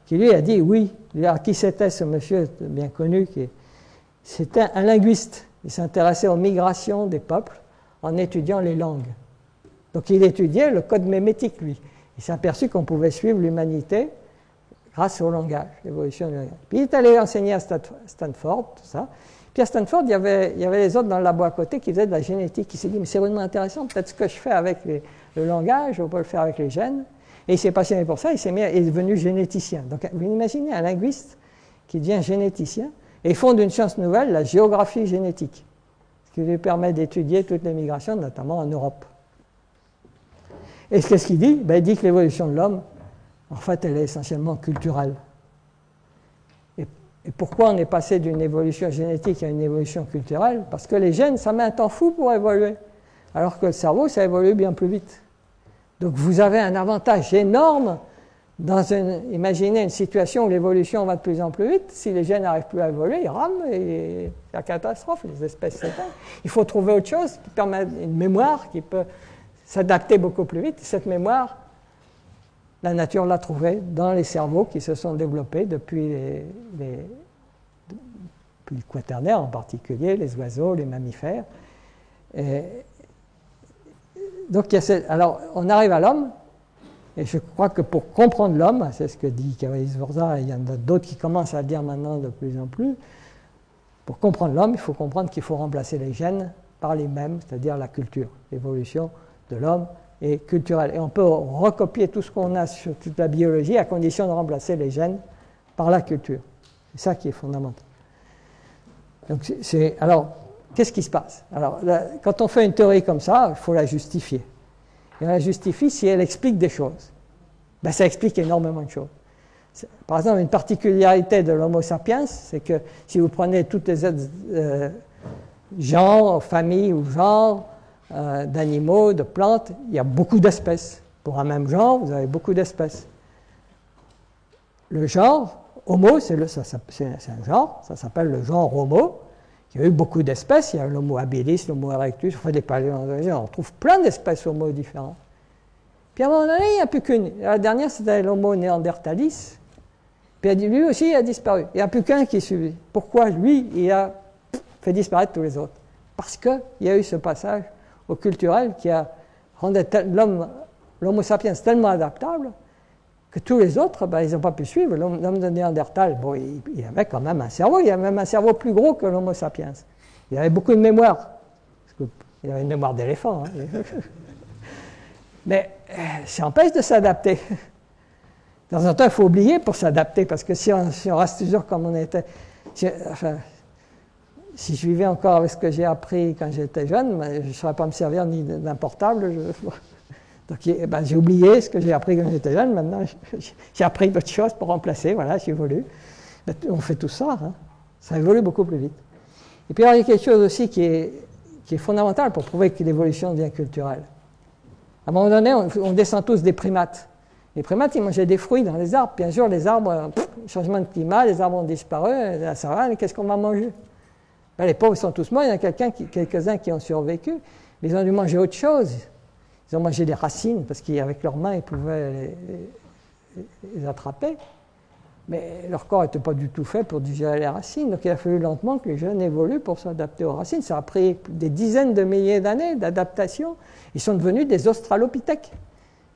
qui lui a dit, oui, alors, qui c'était ce monsieur bien connu? C'était un linguiste. Il s'intéressait aux migrations des peuples en étudiant les langues. Donc, il étudiait le code mémétique, lui. Il s'est aperçu qu'on pouvait suivre l'humanité grâce au langage, l'évolution du langage. Puis il est allé enseigner à Stanford, tout ça. Puis à Stanford, il y avait les autres dans le labo à côté qui faisaient de la génétique. Il s'est dit, mais c'est vraiment intéressant, peut-être ce que je fais avec le langage, on peut le faire avec les gènes. Et il s'est passionné pour ça, il est devenu généticien. Donc vous imaginez un linguiste qui devient généticien et fonde une science nouvelle, la géographie génétique, ce qui lui permet d'étudier toutes les migrations, notamment en Europe. Et qu'est-ce qu'il dit? Il dit que l'évolution de l'homme, en fait, elle est essentiellement culturelle. Et pourquoi on est passé d'une évolution génétique à une évolution culturelle? Parce que les gènes, ça met un temps fou pour évoluer. Alors que le cerveau, ça évolue bien plus vite. Donc vous avez un avantage énorme imaginez une situation où l'évolution va de plus en plus vite. Si les gènes n'arrivent plus à évoluer, ils rament et c'est la catastrophe, les espèces s'éteignent. Il faut trouver autre chose qui permet une mémoire qui peut s'adapter beaucoup plus vite. Cette mémoire, la nature l'a trouvée dans les cerveaux qui se sont développés depuis depuis le quaternaire en particulier, les oiseaux, les mammifères. Donc, alors, on arrive à l'homme, et je crois que pour comprendre l'homme, c'est ce que dit Cavalli-Sforza, et il y en a d'autres qui commencent à le dire maintenant de plus en plus, pour comprendre l'homme, il faut comprendre qu'il faut remplacer les gènes par les mêmes, c'est-à-dire la culture, l'évolution de l'homme est culturelle. Et on peut recopier tout ce qu'on a sur toute la biologie à condition de remplacer les gènes par la culture. C'est ça qui est fondamental. Donc, alors, qu'est-ce qui se passe? Alors, quand on fait une théorie comme ça, il faut la justifier. Et on la justifie si elle explique des choses. Ça explique énormément de choses. Par exemple, une particularité de l'Homo sapiens, c'est que si vous prenez toutes les autres genres, familles ou genres d'animaux, de plantes, il y a beaucoup d'espèces. Pour un même genre, vous avez beaucoup d'espèces. Le genre, Homo, c'est un genre, ça s'appelle le genre Homo. Il y a eu beaucoup d'espèces, il y a l'Homo habilis, l'Homo erectus, on fait des paléontologies, on trouve plein d'espèces Homo différentes. Puis à un moment donné, il n'y a plus qu'une. La dernière, c'était l'Homo neanderthalis. Puis lui aussi, il a disparu. Il n'y a plus qu'un qui suit. Pourquoi lui, il a fait disparaître tous les autres? Parce qu'il y a eu ce passage au culturel qui a rendu l'Homo sapiens tellement adaptable que tous les autres, ils n'ont pas pu suivre. L'homme de Néandertal, bon, il avait quand même un cerveau, il avait même un cerveau plus gros que l'Homo sapiens. Il avait beaucoup de mémoire. Il avait une mémoire d'éléphant. Mais ça empêche de s'adapter. De temps en temps, il faut oublier pour s'adapter, parce que si on reste toujours comme on était... Si je vivais encore avec ce que j'ai appris quand j'étais jeune, je ne saurais pas me servir ni d'un portable. Donc j'ai oublié ce que j'ai appris quand j'étais jeune. Maintenant, j'ai appris d'autres choses pour remplacer. Voilà, j'évolue. On fait tout ça. Ça évolue beaucoup plus vite. Et puis, il y a quelque chose aussi qui est fondamental pour prouver que l'évolution devient culturelle. À un moment donné, on descend tous des primates. Les primates, ils mangeaient des fruits dans les arbres. Bien sûr, les arbres, changement de climat, les arbres ont disparu, la savane, qu'est-ce qu'on va manger? Ben, les pauvres sont tous morts, il y en a quelques-uns qui ont survécu, mais ils ont dû manger autre chose. Ils ont mangé des racines, parce qu'avec leurs mains, ils pouvaient les attraper. Mais leur corps n'était pas du tout fait pour digérer les racines, donc il a fallu lentement que les jeunes évoluent pour s'adapter aux racines. Ça a pris des dizaines de milliers d'années d'adaptation. Ils sont devenus des australopithèques.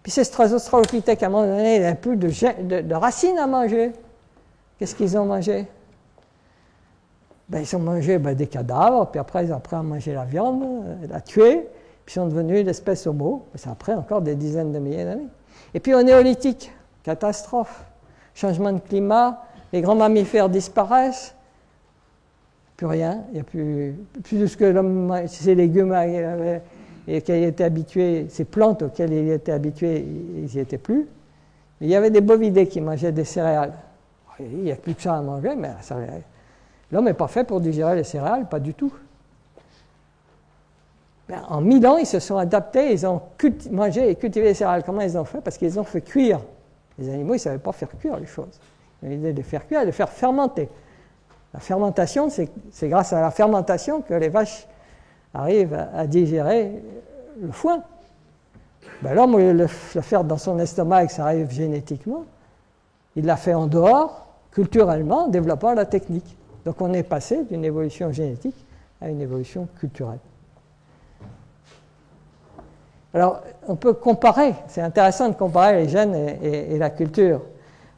Puis ces australopithèques, à un moment donné, ils n'avaient plus de racines à manger. Qu'est-ce qu'ils ont mangé? Ben, ils ont mangé des cadavres, puis après, ils ont appris à manger la viande, la tuer, puis ils sont devenus l'espèce homo. Ça a pris encore des dizaines de milliers d'années. Et puis au néolithique, catastrophe. Changement de climat, les grands mammifères disparaissent, plus rien, il n'y a plus de ce que l'homme, ces légumes et qu'il était habitué, ces plantes auxquelles il était habitué, ils n'y étaient plus. Il y avait des bovidés qui mangeaient des céréales. Il n'y a plus que ça à manger, mais l'homme n'est pas fait pour digérer les céréales, pas du tout. En 1000 ans, ils se sont adaptés, ils ont mangé et cultivé les céréales. Comment ils ont fait? Parce qu'ils ont fait cuire. Les animaux, ils ne savaient pas faire cuire les choses. L'idée de faire cuire et de faire fermenter. La fermentation, c'est grâce à la fermentation que les vaches arrivent à digérer le foin. Ben, l'homme, au lieu de le faire dans son estomac et que ça arrive génétiquement, il l'a fait en dehors, culturellement, en développant la technique. Donc on est passé d'une évolution génétique à une évolution culturelle. Alors, on peut comparer, c'est intéressant de comparer les gènes et la culture.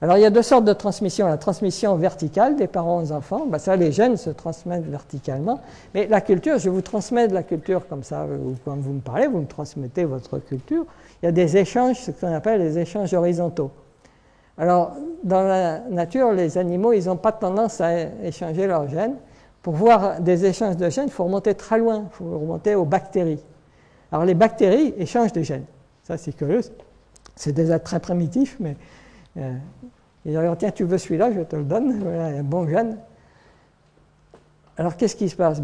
Alors, il y a deux sortes de transmission. La transmission verticale des parents aux enfants, ça, les gènes se transmettent verticalement. Mais la culture, je vous transmets de la culture comme ça, ou quand vous me parlez, vous me transmettez votre culture. Il y a des échanges, ce qu'on appelle les échanges horizontaux. Alors, dans la nature, les animaux, ils n'ont pas tendance à échanger leurs gènes. Pour voir des échanges de gènes, il faut remonter très loin, il faut remonter aux bactéries. Alors les bactéries échangent des gènes. Ça, c'est curieux. C'est déjà très primitif, mais ils disent, tiens, tu veux celui-là, je te le donne. Voilà, un bon gène. Alors qu'est-ce qui se passe?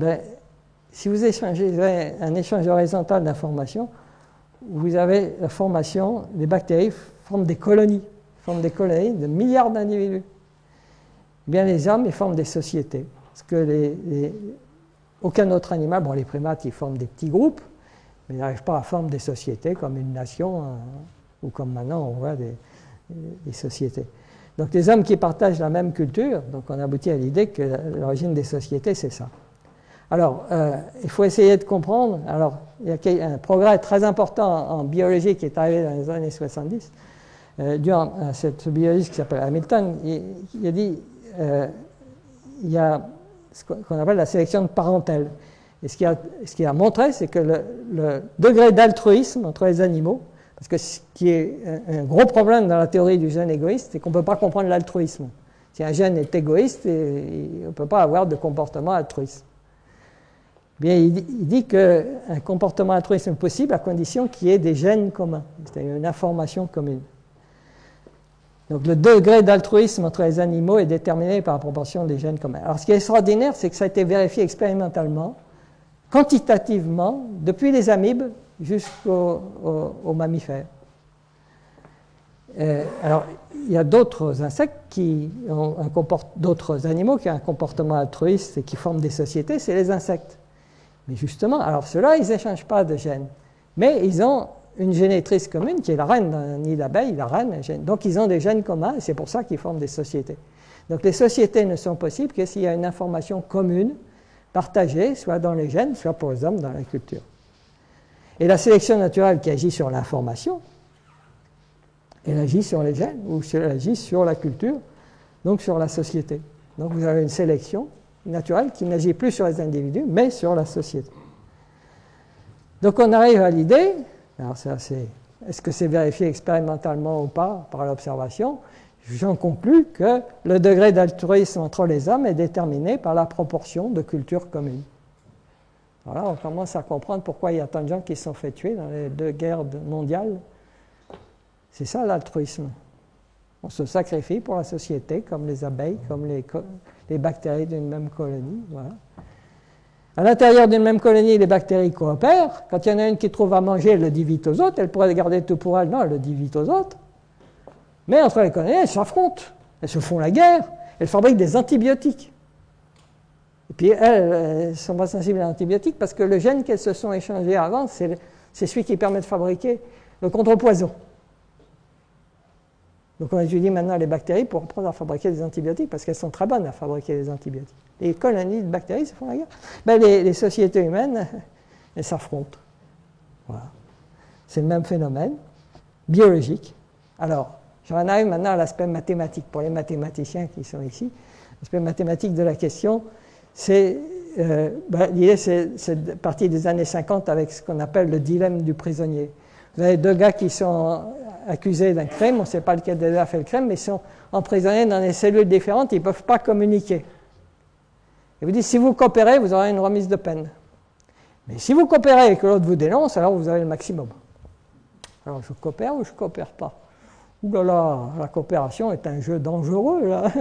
Si vous échangez un échange horizontal d'informations, vous avez la formation, les bactéries forment des colonies de milliards d'individus. Bien, les hommes, ils forment des sociétés. Parce que aucun autre animal, les primates, ils forment des petits groupes, mais ils n'arrivent pas à former des sociétés comme une nation, ou comme maintenant on voit des sociétés. Donc les hommes qui partagent la même culture, donc on aboutit à l'idée que l'origine des sociétés, c'est ça. Alors, il faut essayer de comprendre. Alors, il y a un progrès très important en biologie qui est arrivé dans les années 70, dû à ce biologiste qui s'appelle Hamilton. Il a dit il y a ce qu'on appelle la sélection de parentèle. Et ce qu'il a montré, c'est que le degré d'altruisme entre les animaux, parce que ce qui est un gros problème dans la théorie du gène égoïste, c'est qu'on ne peut pas comprendre l'altruisme. Si un gène est égoïste, on ne peut pas avoir de comportement altruiste. Bien, il dit qu'un comportement altruiste est possible à condition qu'il y ait des gènes communs, c'est-à-dire une information commune. Donc le degré d'altruisme entre les animaux est déterminé par la proportion des gènes communs. Alors ce qui est extraordinaire, c'est que ça a été vérifié expérimentalement, quantitativement, depuis les amibes jusqu'aux mammifères. Alors, il y a d'autres insectes d'autres animaux qui ont un comportement altruiste et qui forment des sociétés, c'est les insectes. Mais justement, alors ceux-là, ils n'échangent pas de gènes. Mais ils ont une génétrice commune qui est la reine d'un nid d'abeilles, la reine. Donc ils ont des gènes communs et c'est pour ça qu'ils forment des sociétés. Donc les sociétés ne sont possibles que s'il y a une information commune, partagée, soit dans les gènes, soit pour les hommes dans la culture. Et la sélection naturelle qui agit sur l'information, elle agit sur les gènes ou elle agit sur la culture, donc sur la société. Donc vous avez une sélection naturelle qui n'agit plus sur les individus, mais sur la société. Donc on arrive à l'idée, alors ça c'est, est-ce que c'est vérifié expérimentalement ou pas par l'observation? J'en conclus que le degré d'altruisme entre les hommes est déterminé par la proportion de cultures communes. Voilà, on commence à comprendre pourquoi il y a tant de gens qui se sont fait tuer dans les 2 guerres mondiales. C'est ça l'altruisme. On se sacrifie pour la société, comme les abeilles, comme les bactéries d'une même colonie. Voilà. À l'intérieur d'une même colonie, les bactéries coopèrent. Quand il y en a une qui trouve à manger, elle le dit vite aux autres. Elle pourrait garder tout pour elle. Non, elle le dit vite aux autres. Mais entre les colonies, elles s'affrontent, elles se font la guerre, elles fabriquent des antibiotiques. Et puis elles ne sont pas sensibles à l'antibiotique parce que le gène qu'elles se sont échangé avant, c'est celui qui permet de fabriquer le contrepoison. Donc on étudie maintenant les bactéries pour apprendre à fabriquer des antibiotiques parce qu'elles sont très bonnes à fabriquer des antibiotiques. Les colonies de bactéries se font la guerre. Ben, les sociétés humaines, elles s'affrontent. Voilà. C'est le même phénomène biologique. Alors, j'en arrive maintenant à l'aspect mathématique. Pour les mathématiciens qui sont ici, l'aspect mathématique de la question, c'est l'idée, c'est partie des années 50 avec ce qu'on appelle le dilemme du prisonnier. Vous avez deux gars qui sont accusés d'un crime, on ne sait pas lequel des deux a fait le crime, mais ils sont emprisonnés dans des cellules différentes, ils ne peuvent pas communiquer. Et vous dites, si vous coopérez, vous aurez une remise de peine. Mais si vous coopérez et que l'autre vous dénonce, alors vous avez le maximum. Alors je coopère ou je ne coopère pas? Ouh là là, la coopération est un jeu dangereux, là.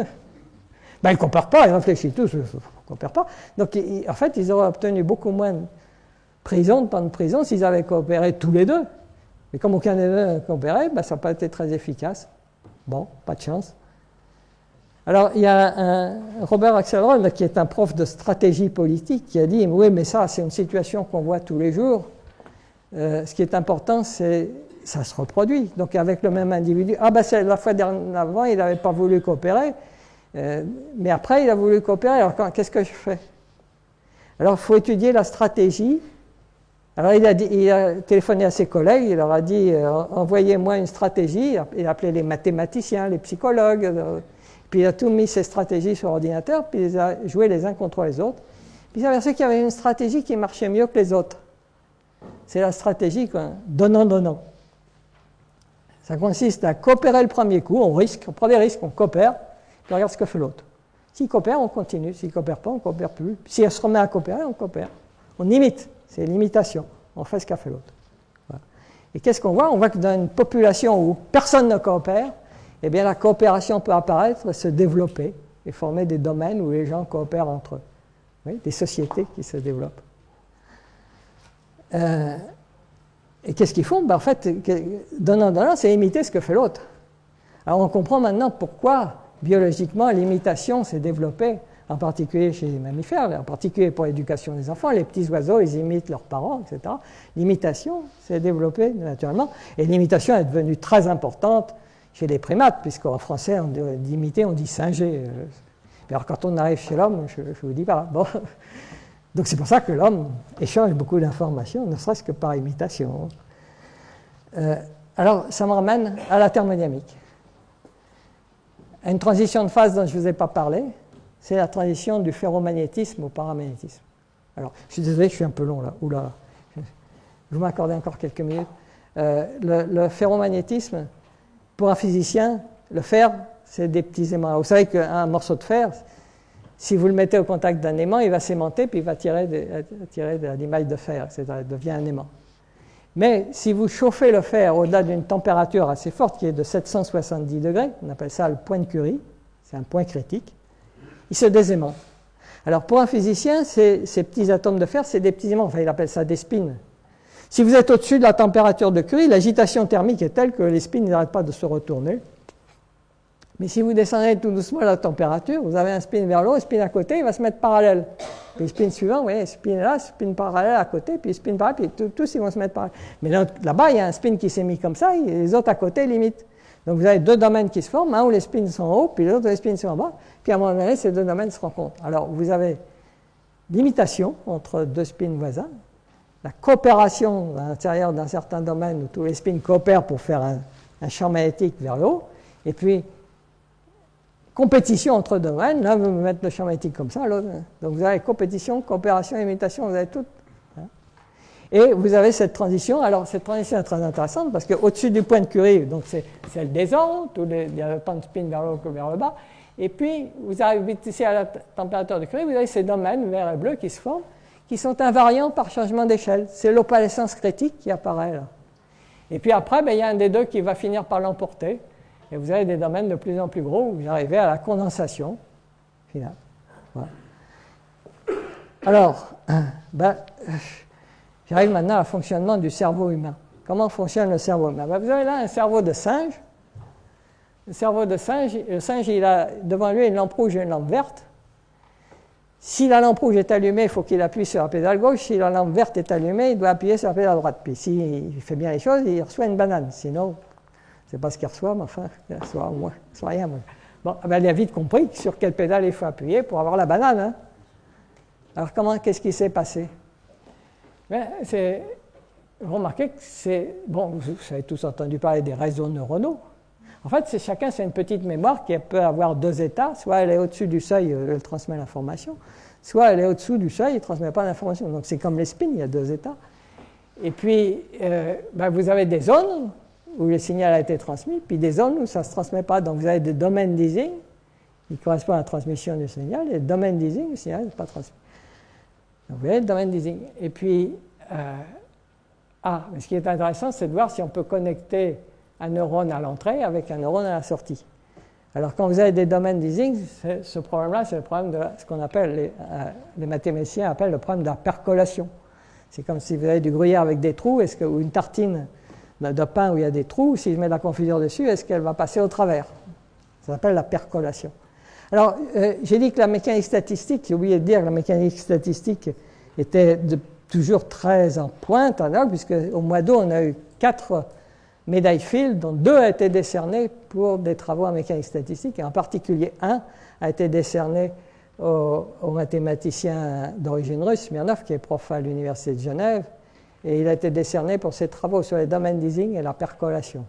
Ben, ils ne coopèrent pas, ils réfléchissent tous, ils ne coopèrent pas. Donc, en fait, ils auraient obtenu beaucoup moins de temps de prison s'ils avaient coopéré tous les deux. Mais comme aucun des deux n'a coopéré, ben, ça n'a pas été très efficace. Bon, pas de chance. Alors, il y a Robert Axelrod, qui est un prof de stratégie politique, qui a dit, oui, mais ça, c'est une situation qu'on voit tous les jours. Ce qui est important, c'est ça se reproduit. Donc, avec le même individu, c'est la fois d'avant, il n'avait pas voulu coopérer. Mais après, il a voulu coopérer. Alors, qu'est-ce que je fais? Alors, il faut étudier la stratégie. Alors, il a téléphoné à ses collègues, il leur a dit envoyez-moi une stratégie. Il a appelé les mathématiciens, les psychologues. Puis, il a tout mis ses stratégies sur ordinateur, puis il les a joués les uns contre les autres. Puis, il s'est aperçu qu'il y avait une stratégie qui marchait mieux que les autres. C'est la stratégie donnant-donnant. Ça consiste à coopérer le premier coup, on prend des risques, on coopère. On regarde ce que fait l'autre. S'il coopère, on continue. S'il ne coopère pas, on ne coopère plus. Si elle se remet à coopérer, on coopère. On imite. C'est l'imitation. On fait ce qu'a fait l'autre. Voilà. Et qu'est-ce qu'on voit? On voit que dans une population où personne ne coopère, eh bien, la coopération peut apparaître, se développer et former des domaines où les gens coopèrent entre eux. Oui, des sociétés qui se développent. Et qu'est-ce qu'ils font? En fait, donnant, c'est imiter ce que fait l'autre. Alors, on comprend maintenant pourquoi biologiquement, l'imitation s'est développée, en particulier chez les mammifères, en particulier pour l'éducation des enfants. Les petits oiseaux, ils imitent leurs parents, etc. L'imitation s'est développée naturellement, et l'imitation est devenue très importante chez les primates, puisqu'en français, d'imiter, on dit singer. Alors quand on arrive chez l'homme, je vous dis pas. Bon. Donc c'est pour ça que l'homme échange beaucoup d'informations, ne serait-ce que par imitation. Alors ça me ramène à la thermodynamique. Une transition de phase dont je ne vous ai pas parlé, c'est la transition du ferromagnétisme au paramagnétisme. Alors, je suis désolé, je suis un peu long là. Oula, vous m'accordez encore quelques minutes. Le ferromagnétisme, pour un physicien, le fer, c'est des petits aimants. Vous savez qu'un morceau de fer, si vous le mettez au contact d'un aimant, il va s'aimanter puis il va tirer de l'émail de fer, etc. Il devient un aimant. Mais si vous chauffez le fer au-delà d'une température assez forte, qui est de 770 degrés, on appelle ça le point de Curie, c'est un point critique, il se désaimente. Alors pour un physicien, ces petits atomes de fer, c'est des petits aimants, enfin il appelle ça des spins. Si vous êtes au-dessus de la température de Curie, l'agitation thermique est telle que les spins n'arrêtent pas de se retourner. Mais si vous descendez tout doucement la température, vous avez un spin vers l'eau, un spin à côté, il va se mettre parallèle. Puis le spin suivant, vous voyez, spin là, spin parallèle à côté, puis spin parallèle, puis tous ils vont se mettre parallèle. Mais là-bas, il y a un spin qui s'est mis comme ça, et les autres à côté limitent. Donc vous avez deux domaines qui se forment, un où les spins sont en haut, puis l'autre où les spins sont en bas, puis à un moment donné, ces deux domaines se rencontrent. Alors vous avez l'imitation entre deux spins voisins, la coopération à l'intérieur d'un certain domaine où tous les spins coopèrent pour faire un champ magnétique vers le haut, et puis compétition entre domaines, là vous mettez le champ magnétique comme ça, l'autre. Donc vous avez compétition, coopération, imitation, vous avez tout. Et vous avez cette transition. Alors cette transition est très intéressante parce qu'au-dessus du point de Curie, donc c'est le désordre, il n'y a pas de spin vers le haut que vers le bas. Et puis vous arrivez ici à la température de Curie, vous avez ces domaines vert et bleu qui se forment, qui sont invariants par changement d'échelle. C'est l'opalescence critique qui apparaît là. Et puis après, il y a un des deux qui va finir par l'emporter. Et vous avez des domaines de plus en plus gros où vous arrivez à la condensation finale. Voilà. Alors, j'arrive maintenant au fonctionnement du cerveau humain. Comment fonctionne le cerveau humain? Vous avez là un cerveau de singe. le cerveau de singe, le singe, il a devant lui une lampe rouge et une lampe verte. Si la lampe rouge est allumée, il faut qu'il appuie sur la pédale gauche. Si la lampe verte est allumée, il doit appuyer sur la pédale droite. Puis s'il fait bien les choses, il reçoit une banane. Sinon, je ne sais pas ce qu'il reçoit, mais enfin, il reçoit au moins, il reçoit rien. Bon, ben, il a vite compris sur quelle pédale il faut appuyer pour avoir la banane. Hein. Alors, qu'est-ce qui s'est passé? Ben, vous remarquez que c'est... Bon, vous avez tous entendu parler des réseaux neuronaux. En fait, chacun, c'est une petite mémoire qui peut avoir deux états. Soit elle est au-dessus du seuil, elle transmet l'information. Soit elle est au-dessous du seuil, elle ne transmet pas l'information. Donc, c'est comme les spins, il y a deux états. Et puis, ben, vous avez des zones où le signal a été transmis, puis des zones où ça ne se transmet pas. Donc, vous avez des domaines d'easing qui correspondent à la transmission du signal, et des domaines d'easing, le signal n'est pas transmis. Donc, vous voyez le domaine d'easing. Et puis, mais ce qui est intéressant, c'est de voir si on peut connecter un neurone à l'entrée avec un neurone à la sortie. Alors, quand vous avez des domaines d'easing, ce problème-là, c'est le problème de ce qu'on appelle, les mathématiciens appellent le problème de la percolation. C'est comme si vous avez du gruyère avec des trous, ou une tartine de pain où il y a des trous, si je mets de la confiture dessus, est-ce qu'elle va passer au travers? Ça s'appelle la percolation. Alors, j'ai dit que la mécanique statistique, j'ai oublié de dire que la mécanique statistique était toujours très en pointe, puisque au mois d'août, on a eu 4 médailles Fields, dont 2 ont été décernées pour des travaux en mécanique statistique, et en particulier un a été décerné au mathématicien d'origine russe, Smirnov, qui est prof à l'Université de Genève, et il a été décerné pour ses travaux sur les domaines d'easing et la percolation.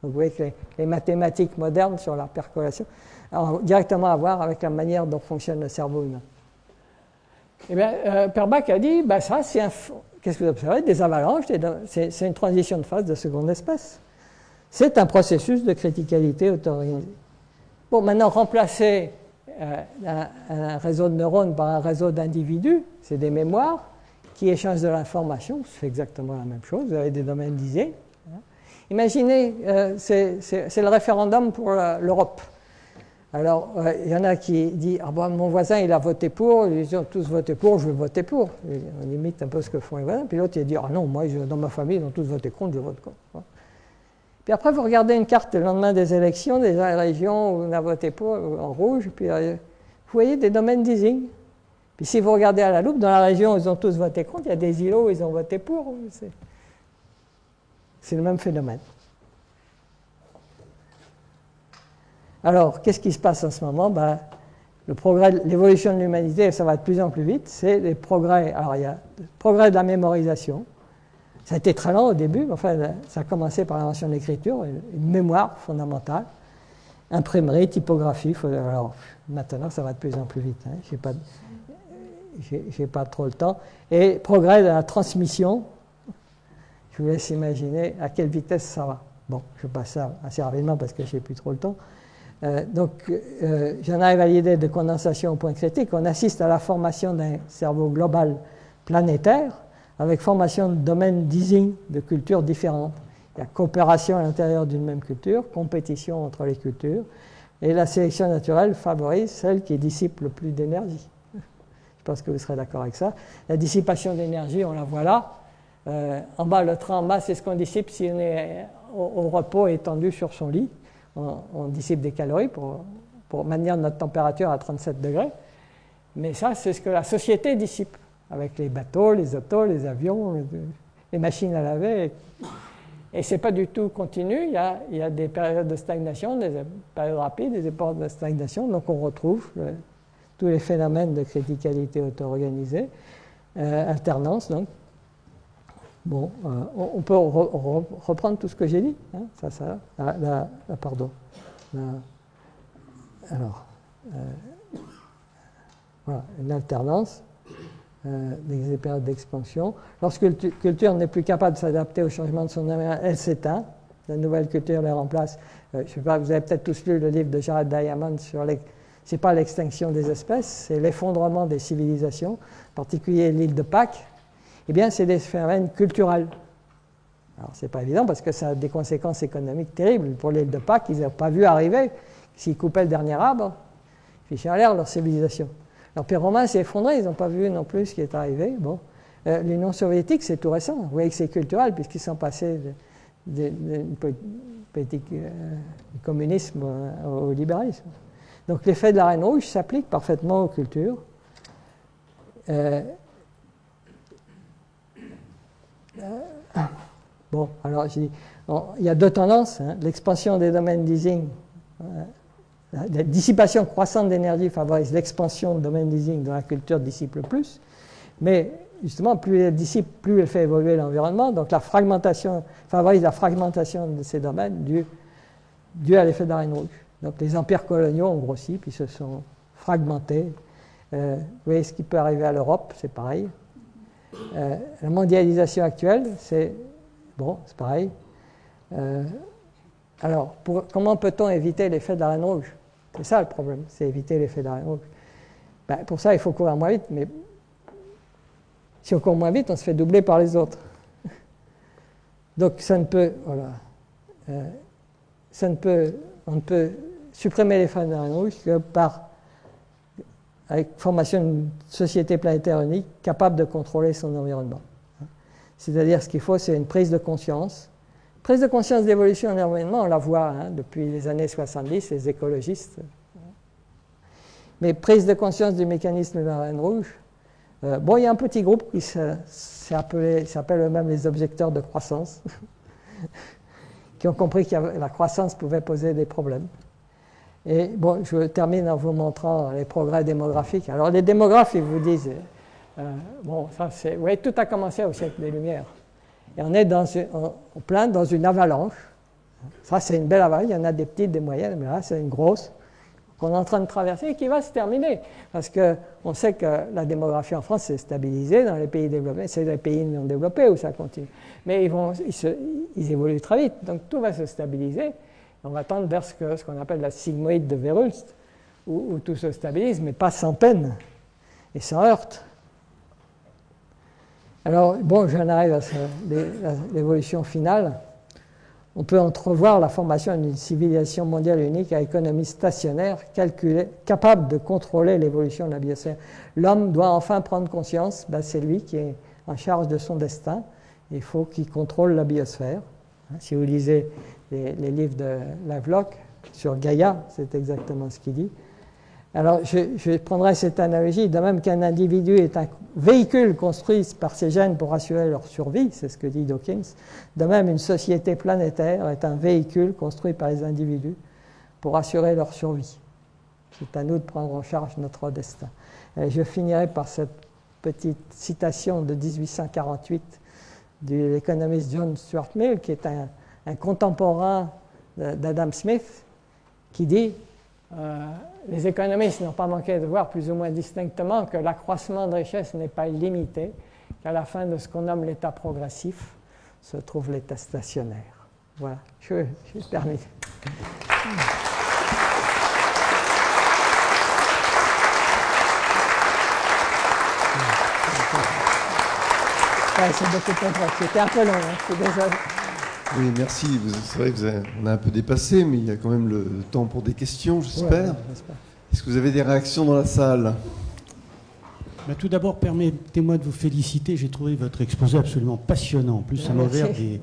Donc vous voyez que les mathématiques modernes sur la percolation ont directement à voir avec la manière dont fonctionne le cerveau humain. Eh bien, Perbach a dit, ben ça, qu'est-ce que vous observez? Des avalanches, c'est une transition de phase de seconde espèce. C'est un processus de criticalité auto-organisée. Bon, maintenant, remplacer un réseau de neurones par un réseau d'individus, c'est des mémoires qui échangent de l'information, c'est exactement la même chose, vous avez des domaines d'easing. Imaginez, c'est le référendum pour l'Europe. Alors, il y en a qui disent « Ah bon, mon voisin, il a voté pour, ils ont tous voté pour, je vais voter pour. » On imite un peu ce que font les voisins. Puis l'autre, il dit « Ah non, moi, dans ma famille, ils ont tous voté contre, je vote contre. » Puis après, vous regardez une carte le lendemain des élections, des régions où on a voté pour, en rouge, puis vous voyez des domaines d'easing. Puis si vous regardez à la loupe, dans la région où ils ont tous voté contre, il y a des îlots où ils ont voté pour. C'est le même phénomène. Alors, qu'est-ce qui se passe en ce moment? Ben, l'évolution de l'humanité, ça va de plus en plus vite, c'est les progrès. Alors, il y a le progrès de la mémorisation. Ça a été très lent au début, mais enfin, ça a commencé par l'invention de l'écriture, une mémoire fondamentale, imprimerie, typographie. Alors, maintenant, ça va de plus en plus vite. Hein. J'ai pas trop le temps. Et progrès de la transmission. Je vous laisse imaginer à quelle vitesse ça va. Bon, je passe ça assez rapidement parce que je n'ai plus trop le temps. J'en arrive à l'idée de condensation au point critique. On assiste à la formation d'un cerveau global planétaire avec formation de domaines d'easing de cultures différentes. Il y a coopération à l'intérieur d'une même culture, compétition entre les cultures, et la sélection naturelle favorise celle qui dissipe le plus d'énergie. Je pense que vous serez d'accord avec ça. La dissipation d'énergie, on la voit là. En bas, le train en bas, c'est ce qu'on dissipe si on est au repos étendu sur son lit. On dissipe des calories pour maintenir notre température à 37 degrés. Mais ça, c'est ce que la société dissipe, avec les bateaux, les autos, les avions, les machines à laver. Et ce n'est pas du tout continu. Il y a des périodes de stagnation, des périodes rapides, des époques de stagnation. Donc on retrouve tous les phénomènes de criticalité auto-organisée, alternance donc. Bon, on peut reprendre tout ce que j'ai dit. Hein, pardon. Alors, voilà, une alternance, des périodes d'expansion. Lorsque la culture n'est plus capable de s'adapter au changement de son environnement, elle s'éteint. La nouvelle culture les remplace. Je sais pas, vous avez peut-être tous lu le livre de Jared Diamond sur c'est pas l'extinction des espèces, c'est l'effondrement des civilisations, en particulier l'île de Pâques. Eh bien, c'est des phénomènes culturels. Alors, ce n'est pas évident parce que ça a des conséquences économiques terribles. Pour l'île de Pâques, ils n'ont pas vu arriver. S'ils coupaient le dernier arbre, ils fichaient en l'air leur civilisation. L'Empire romain s'est effondré, ils n'ont pas vu non plus ce qui est arrivé. Bon. L'Union soviétique, c'est tout récent. Vous voyez que c'est culturel puisqu'ils sont passés du communisme au libéralisme. Donc l'effet de la Reine Rouge s'applique parfaitement aux cultures. Bon, alors il y a deux tendances, hein. L'expansion des domaines d'easing, la dissipation croissante d'énergie favorise l'expansion de domaines d'easing dont la culture dissipe le plus, mais justement, plus elle dissipe, plus elle fait évoluer l'environnement, donc la fragmentation favorise la fragmentation de ces domaines dû à l'effet de la Reine Rouge. Donc les empires coloniaux ont grossi, puis se sont fragmentés. Vous voyez ce qui peut arriver à l'Europe, c'est pareil. La mondialisation actuelle, c'est pareil. Alors, comment peut-on éviter l'effet de la Reine Rouge? C'est ça le problème, c'est éviter l'effet de la Reine Rouge. Pour ça, il faut courir moins vite, mais si on court moins vite, on se fait doubler par les autres. Donc, on ne peut supprimer l'effet de la Reine Rouge que avec formation d'une société planétaire unique capable de contrôler son environnement. C'est-à-dire, ce qu'il faut, c'est une prise de conscience. Prise de conscience de l'évolution de l'environnement, on la voit depuis les années 70, les écologistes. Mais prise de conscience du mécanisme de la Reine Rouge, il y a un petit groupe qui s'appelle eux-mêmes les objecteurs de croissance, qui ont compris que la croissance pouvait poser des problèmes. Et je termine en vous montrant les progrès démographiques. Alors les démographes, ils vous disent, tout a commencé au siècle des Lumières. Et on est dans une avalanche. Ça, c'est une belle avalanche. Il y en a des petites, des moyennes, mais là, c'est une grosse qu'on est en train de traverser et qui va se terminer. Parce qu'on sait que la démographie en France s'est stabilisée dans les pays développés. C'est les pays non développés où ça continue. Mais ils évoluent très vite. Donc tout va se stabiliser. On va tendre vers ce qu'on appelle la sigmoïde de Verhulst, où tout se stabilise, mais pas sans peine et sans heurte. Alors, j'en arrive à l'évolution finale. On peut entrevoir la formation d'une civilisation mondiale unique à économie stationnaire, capable de contrôler l'évolution de la biosphère. L'homme doit enfin prendre conscience, c'est lui qui est en charge de son destin. Il faut qu'il contrôle la biosphère. Si vous lisez les livres de Lovelock sur Gaïa, c'est exactement ce qu'il dit. Alors, je prendrai cette analogie, de même qu'un individu est un véhicule construit par ses gènes pour assurer leur survie, c'est ce que dit Dawkins, de même une société planétaire est un véhicule construit par les individus pour assurer leur survie. C'est à nous de prendre en charge notre destin. Et je finirai par cette petite citation de 1848 de l'économiste John Stuart Mill, qui est un contemporain d'Adam Smith, qui dit les économistes n'ont pas manqué de voir plus ou moins distinctement que l'accroissement de richesse n'est pas illimité, qu'à la fin de ce qu'on nomme l'état progressif se trouve l'état stationnaire. Voilà, je termine. C'est beaucoup trop long. C'était un peu long, je suis désolé. Oui, merci. C'est vrai qu'on a un peu dépassé, mais il y a quand même le temps pour des questions, j'espère. Ouais, est-ce que vous avez des réactions dans la salle? Tout d'abord, permettez-moi de vous féliciter. J'ai trouvé votre exposé absolument passionnant. En plus, ça m'a ouvert des...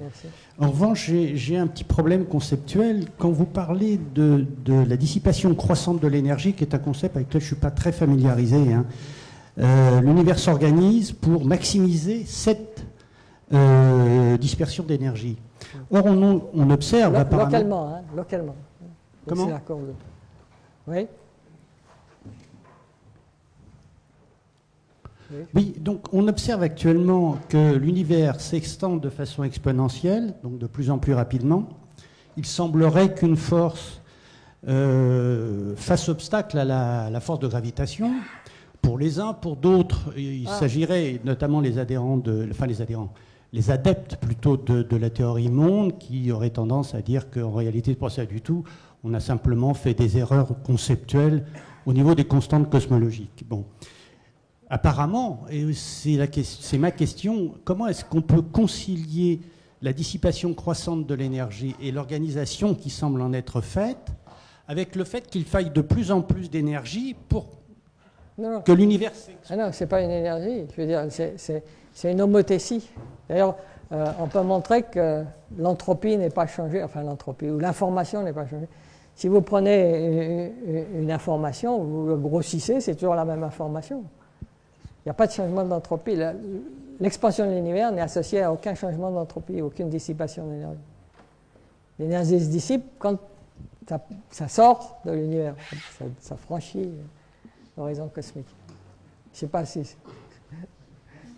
En revanche, j'ai un petit problème conceptuel. Quand vous parlez de la dissipation croissante de l'énergie, qui est un concept avec lequel je ne suis pas très familiarisé, l'univers s'organise pour maximiser cette dispersion d'énergie. Or, on observe apparemment... Localement. Comment? Oui. Oui, donc on observe actuellement que l'univers s'extend de façon exponentielle, donc de plus en plus rapidement. Il semblerait qu'une force fasse obstacle à la force de gravitation. Pour les uns, pour d'autres, il s'agirait, notamment les adeptes plutôt de la théorie monde, qui auraient tendance à dire qu'en réalité, c'est pas ça du tout. On a simplement fait des erreurs conceptuelles au niveau des constantes cosmologiques. Bon. Apparemment, et c'est ma question, comment est-ce qu'on peut concilier la dissipation croissante de l'énergie et l'organisation qui semble en être faite avec le fait qu'il faille de plus en plus d'énergie pour que l'univers s'expande? Ah non, ce n'est pas une énergie. Je veux dire, c'est une homothétie. D'ailleurs, on peut montrer que l'entropie n'est pas changée, enfin l'entropie, ou l'information n'est pas changée. Si vous prenez une information, vous le grossissez, c'est toujours la même information. Il n'y a pas de changement d'entropie. L'expansion de l'univers n'est associée à aucun changement d'entropie, aucune dissipation d'énergie. L'énergie se dissipe quand ça sort de l'univers, ça franchit l'horizon cosmique. Je ne sais pas si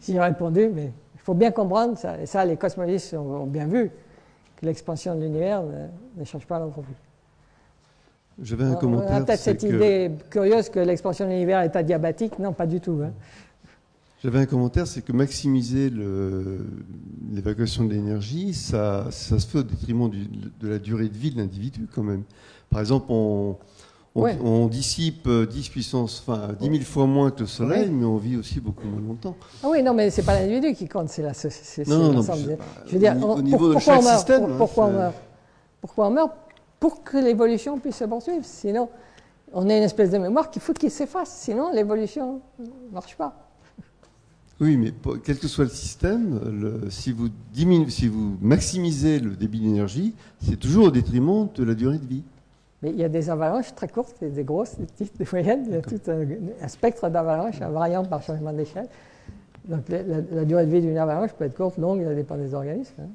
j'ai répondu, mais il faut bien comprendre ça. Et ça, les cosmologistes ont bien vu que l'expansion de l'univers ne change pas l'entropie. J'avais un commentaire. On a peut-être cette idée curieuse que l'expansion de l'univers est adiabatique. Non, pas du tout. Hein. J'avais un commentaire, c'est que maximiser l'évacuation de l'énergie, ça se fait au détriment de la durée de vie de l'individu quand même. Par exemple, on dissipe 10 000 fois moins que le Soleil, mais on vit aussi beaucoup moins longtemps. Ah oui, non, mais ce n'est pas l'individu qui compte, c'est l'ensemble. Je veux dire, au niveau de chaque système. Pourquoi on meurt? Pourquoi on meurt? Pour que l'évolution puisse se poursuivre. Sinon, on a une espèce de mémoire qu'il faut qu'il s'efface. Sinon, l'évolution ne marche pas. Oui, mais quel que soit le système, si vous maximisez le débit d'énergie, c'est toujours au détriment de la durée de vie. Mais il y a des avalanches très courtes, des grosses, des petites, des moyennes. Il y a tout un spectre d'avalanches, variant par changement d'échelle. Donc la durée de vie d'une avalanche peut être courte, longue, ça dépend des organismes. Hein.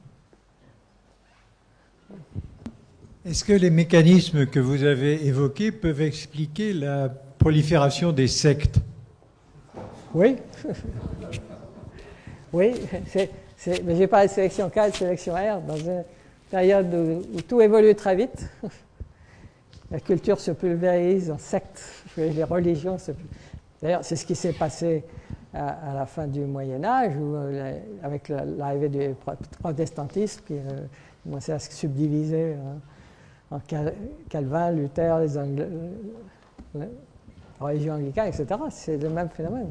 Est-ce que les mécanismes que vous avez évoqués peuvent expliquer la prolifération des sectes? Oui. Oui, mais j'ai parlé de sélection K et de sélection R dans une période où tout évolue très vite. La culture se pulvérise en sectes, les religions se pulvérisent. D'ailleurs, c'est ce qui s'est passé à la fin du Moyen-Âge, avec l'arrivée du protestantisme qui commençait à se subdiviser en Calvin, Luther, la religion anglicane, etc. C'est le même phénomène.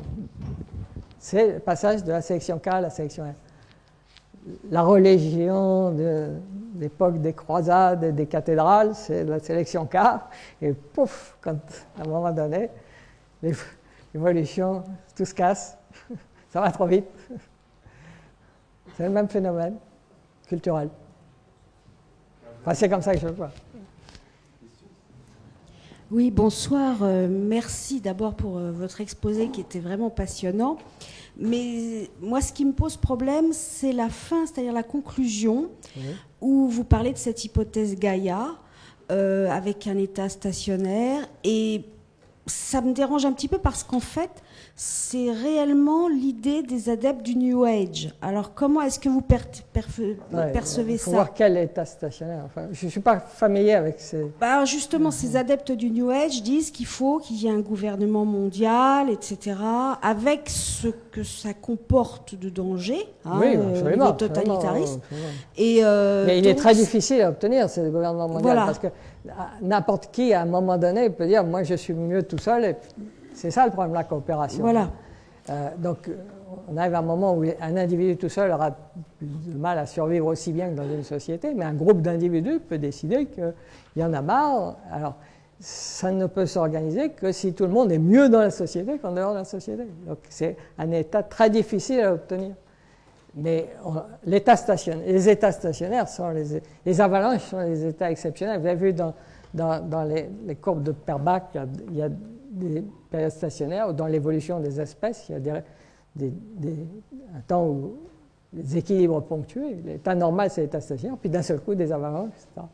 C'est le passage de la sélection K à la sélection R. La religion de l'époque des croisades et des cathédrales, c'est la sélection K, et pouf, quand à un moment donné, l'évolution, tout se casse, ça va trop vite. C'est le même phénomène culturel. Enfin, c'est comme ça que je le vois. Oui, bonsoir. Merci d'abord pour votre exposé qui était vraiment passionnant. Mais moi, ce qui me pose problème, c'est la fin, c'est-à-dire la conclusion, où vous parlez de cette hypothèse Gaïa avec un état stationnaire. Et ça me dérange un petit peu parce qu'en fait, c'est réellement l'idée des adeptes du New Age. Alors, comment est-ce que vous percevez ça? Il faut voir quel état stationnaire. Enfin, je ne suis pas familier avec ces... Justement, ces adeptes du New Age disent qu'il faut qu'il y ait un gouvernement mondial, etc., avec ce que ça comporte de danger, le totalitarisme. Mais il est très difficile à obtenir, ce gouvernement mondial, voilà. Parce que n'importe qui, à un moment donné, peut dire « moi, je suis mieux tout seul ». Et c'est ça le problème de la coopération. Voilà. Donc, on arrive à un moment où un individu tout seul aura du mal à survivre aussi bien que dans une société, mais un groupe d'individus peut décider qu'il y en a marre. Alors, ça ne peut s'organiser que si tout le monde est mieux dans la société qu'en dehors de la société. Donc, c'est un état très difficile à obtenir. Mais les états stationnaires sont les avalanches sont les états exceptionnels. Vous avez vu dans les courbes de Perbach, il y a des périodes stationnaires où dans l'évolution des espèces, il y a un temps où les équilibres ponctués. L'état normal, c'est l'état stationnaire, puis d'un seul coup, des avalanches, etc.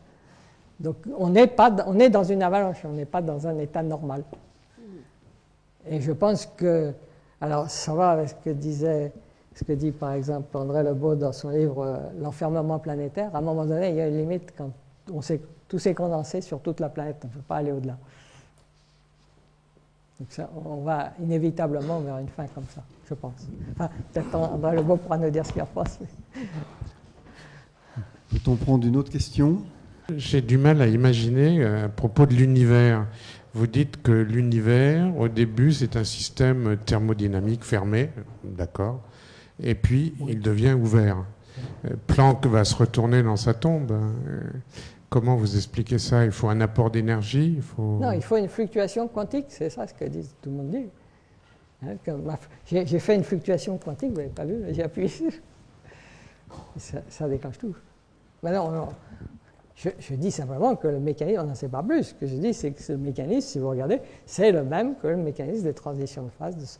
Donc, on est dans une avalanche, on n'est pas dans un état normal. Et je pense que, alors ça va avec ce que dit par exemple André Lebeau dans son livre L'enfermement planétaire. À un moment donné, il y a une limite quand tout s'est condensé sur toute la planète, on ne peut pas aller au-delà. Donc ça, on va inévitablement vers une fin comme ça, je pense. Enfin, peut-être André Lebeau pourra nous dire ce qu'il en pense. Peut-on prendre une autre question? J'ai du mal à imaginer à propos de l'univers. Vous dites que l'univers, au début, c'est un système thermodynamique fermé, d'accord, et puis il devient ouvert. Planck va se retourner dans sa tombe. Comment vous expliquez ça? Il faut un apport d'énergie? Non, il faut une fluctuation quantique, c'est ça ce que tout le monde dit. J'ai fait une fluctuation quantique, vous n'avez pas vu, j'ai appuyé. Ça déclenche tout. Mais non. Je dis simplement que le mécanisme, on n'en sait pas plus. Ce que je dis, c'est que ce mécanisme, si vous regardez, c'est le même que le mécanisme des transitions de phase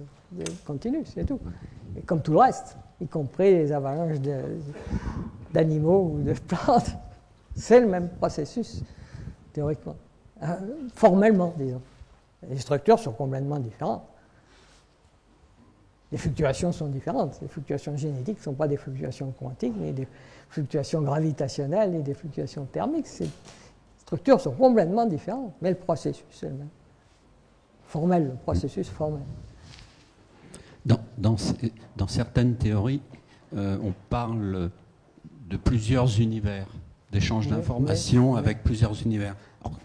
continue, c'est tout. Et comme tout le reste, y compris les avalanches d'animaux ou de plantes, c'est le même processus, théoriquement. Formellement, disons. Les structures sont complètement différentes. Les fluctuations sont différentes. Les fluctuations génétiques ne sont pas des fluctuations quantiques, mais des fluctuations gravitationnelles et des fluctuations thermiques. Ces structures sont complètement différentes, mais le processus est le même. Formel, le processus formel. Dans certaines théories, on parle de plusieurs univers, d'échanges d'informations avec plusieurs univers. Alors,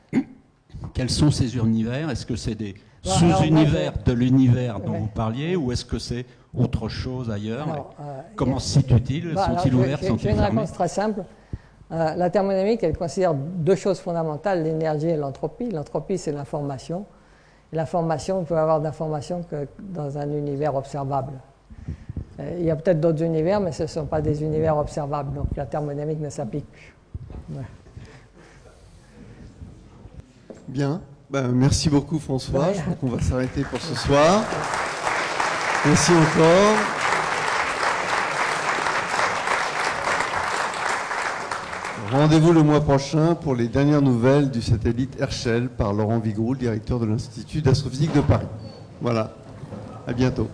quels sont ces univers? Est-ce que c'est des sous-univers de l'univers dont vous parliez, ou est-ce que c'est autre chose ailleurs? Comment se situent-ils? Sont-ils ouverts? Sont-ils fermés? J'ai une réponse très simple. La thermodynamique, elle considère deux choses fondamentales, l'énergie et l'entropie. L'entropie, c'est l'information. Et l'information, on ne peut avoir d'information que dans un univers observable. Il y a peut-être d'autres univers, mais ce ne sont pas des univers observables. Donc la thermodynamique ne s'applique plus. Ouais. Bien. Merci beaucoup, François. Je crois qu'on va s'arrêter pour ce soir. Merci encore. Rendez-vous le mois prochain pour les dernières nouvelles du satellite Herschel par Laurent Vigroux, directeur de l'Institut d'astrophysique de Paris. Voilà. À bientôt.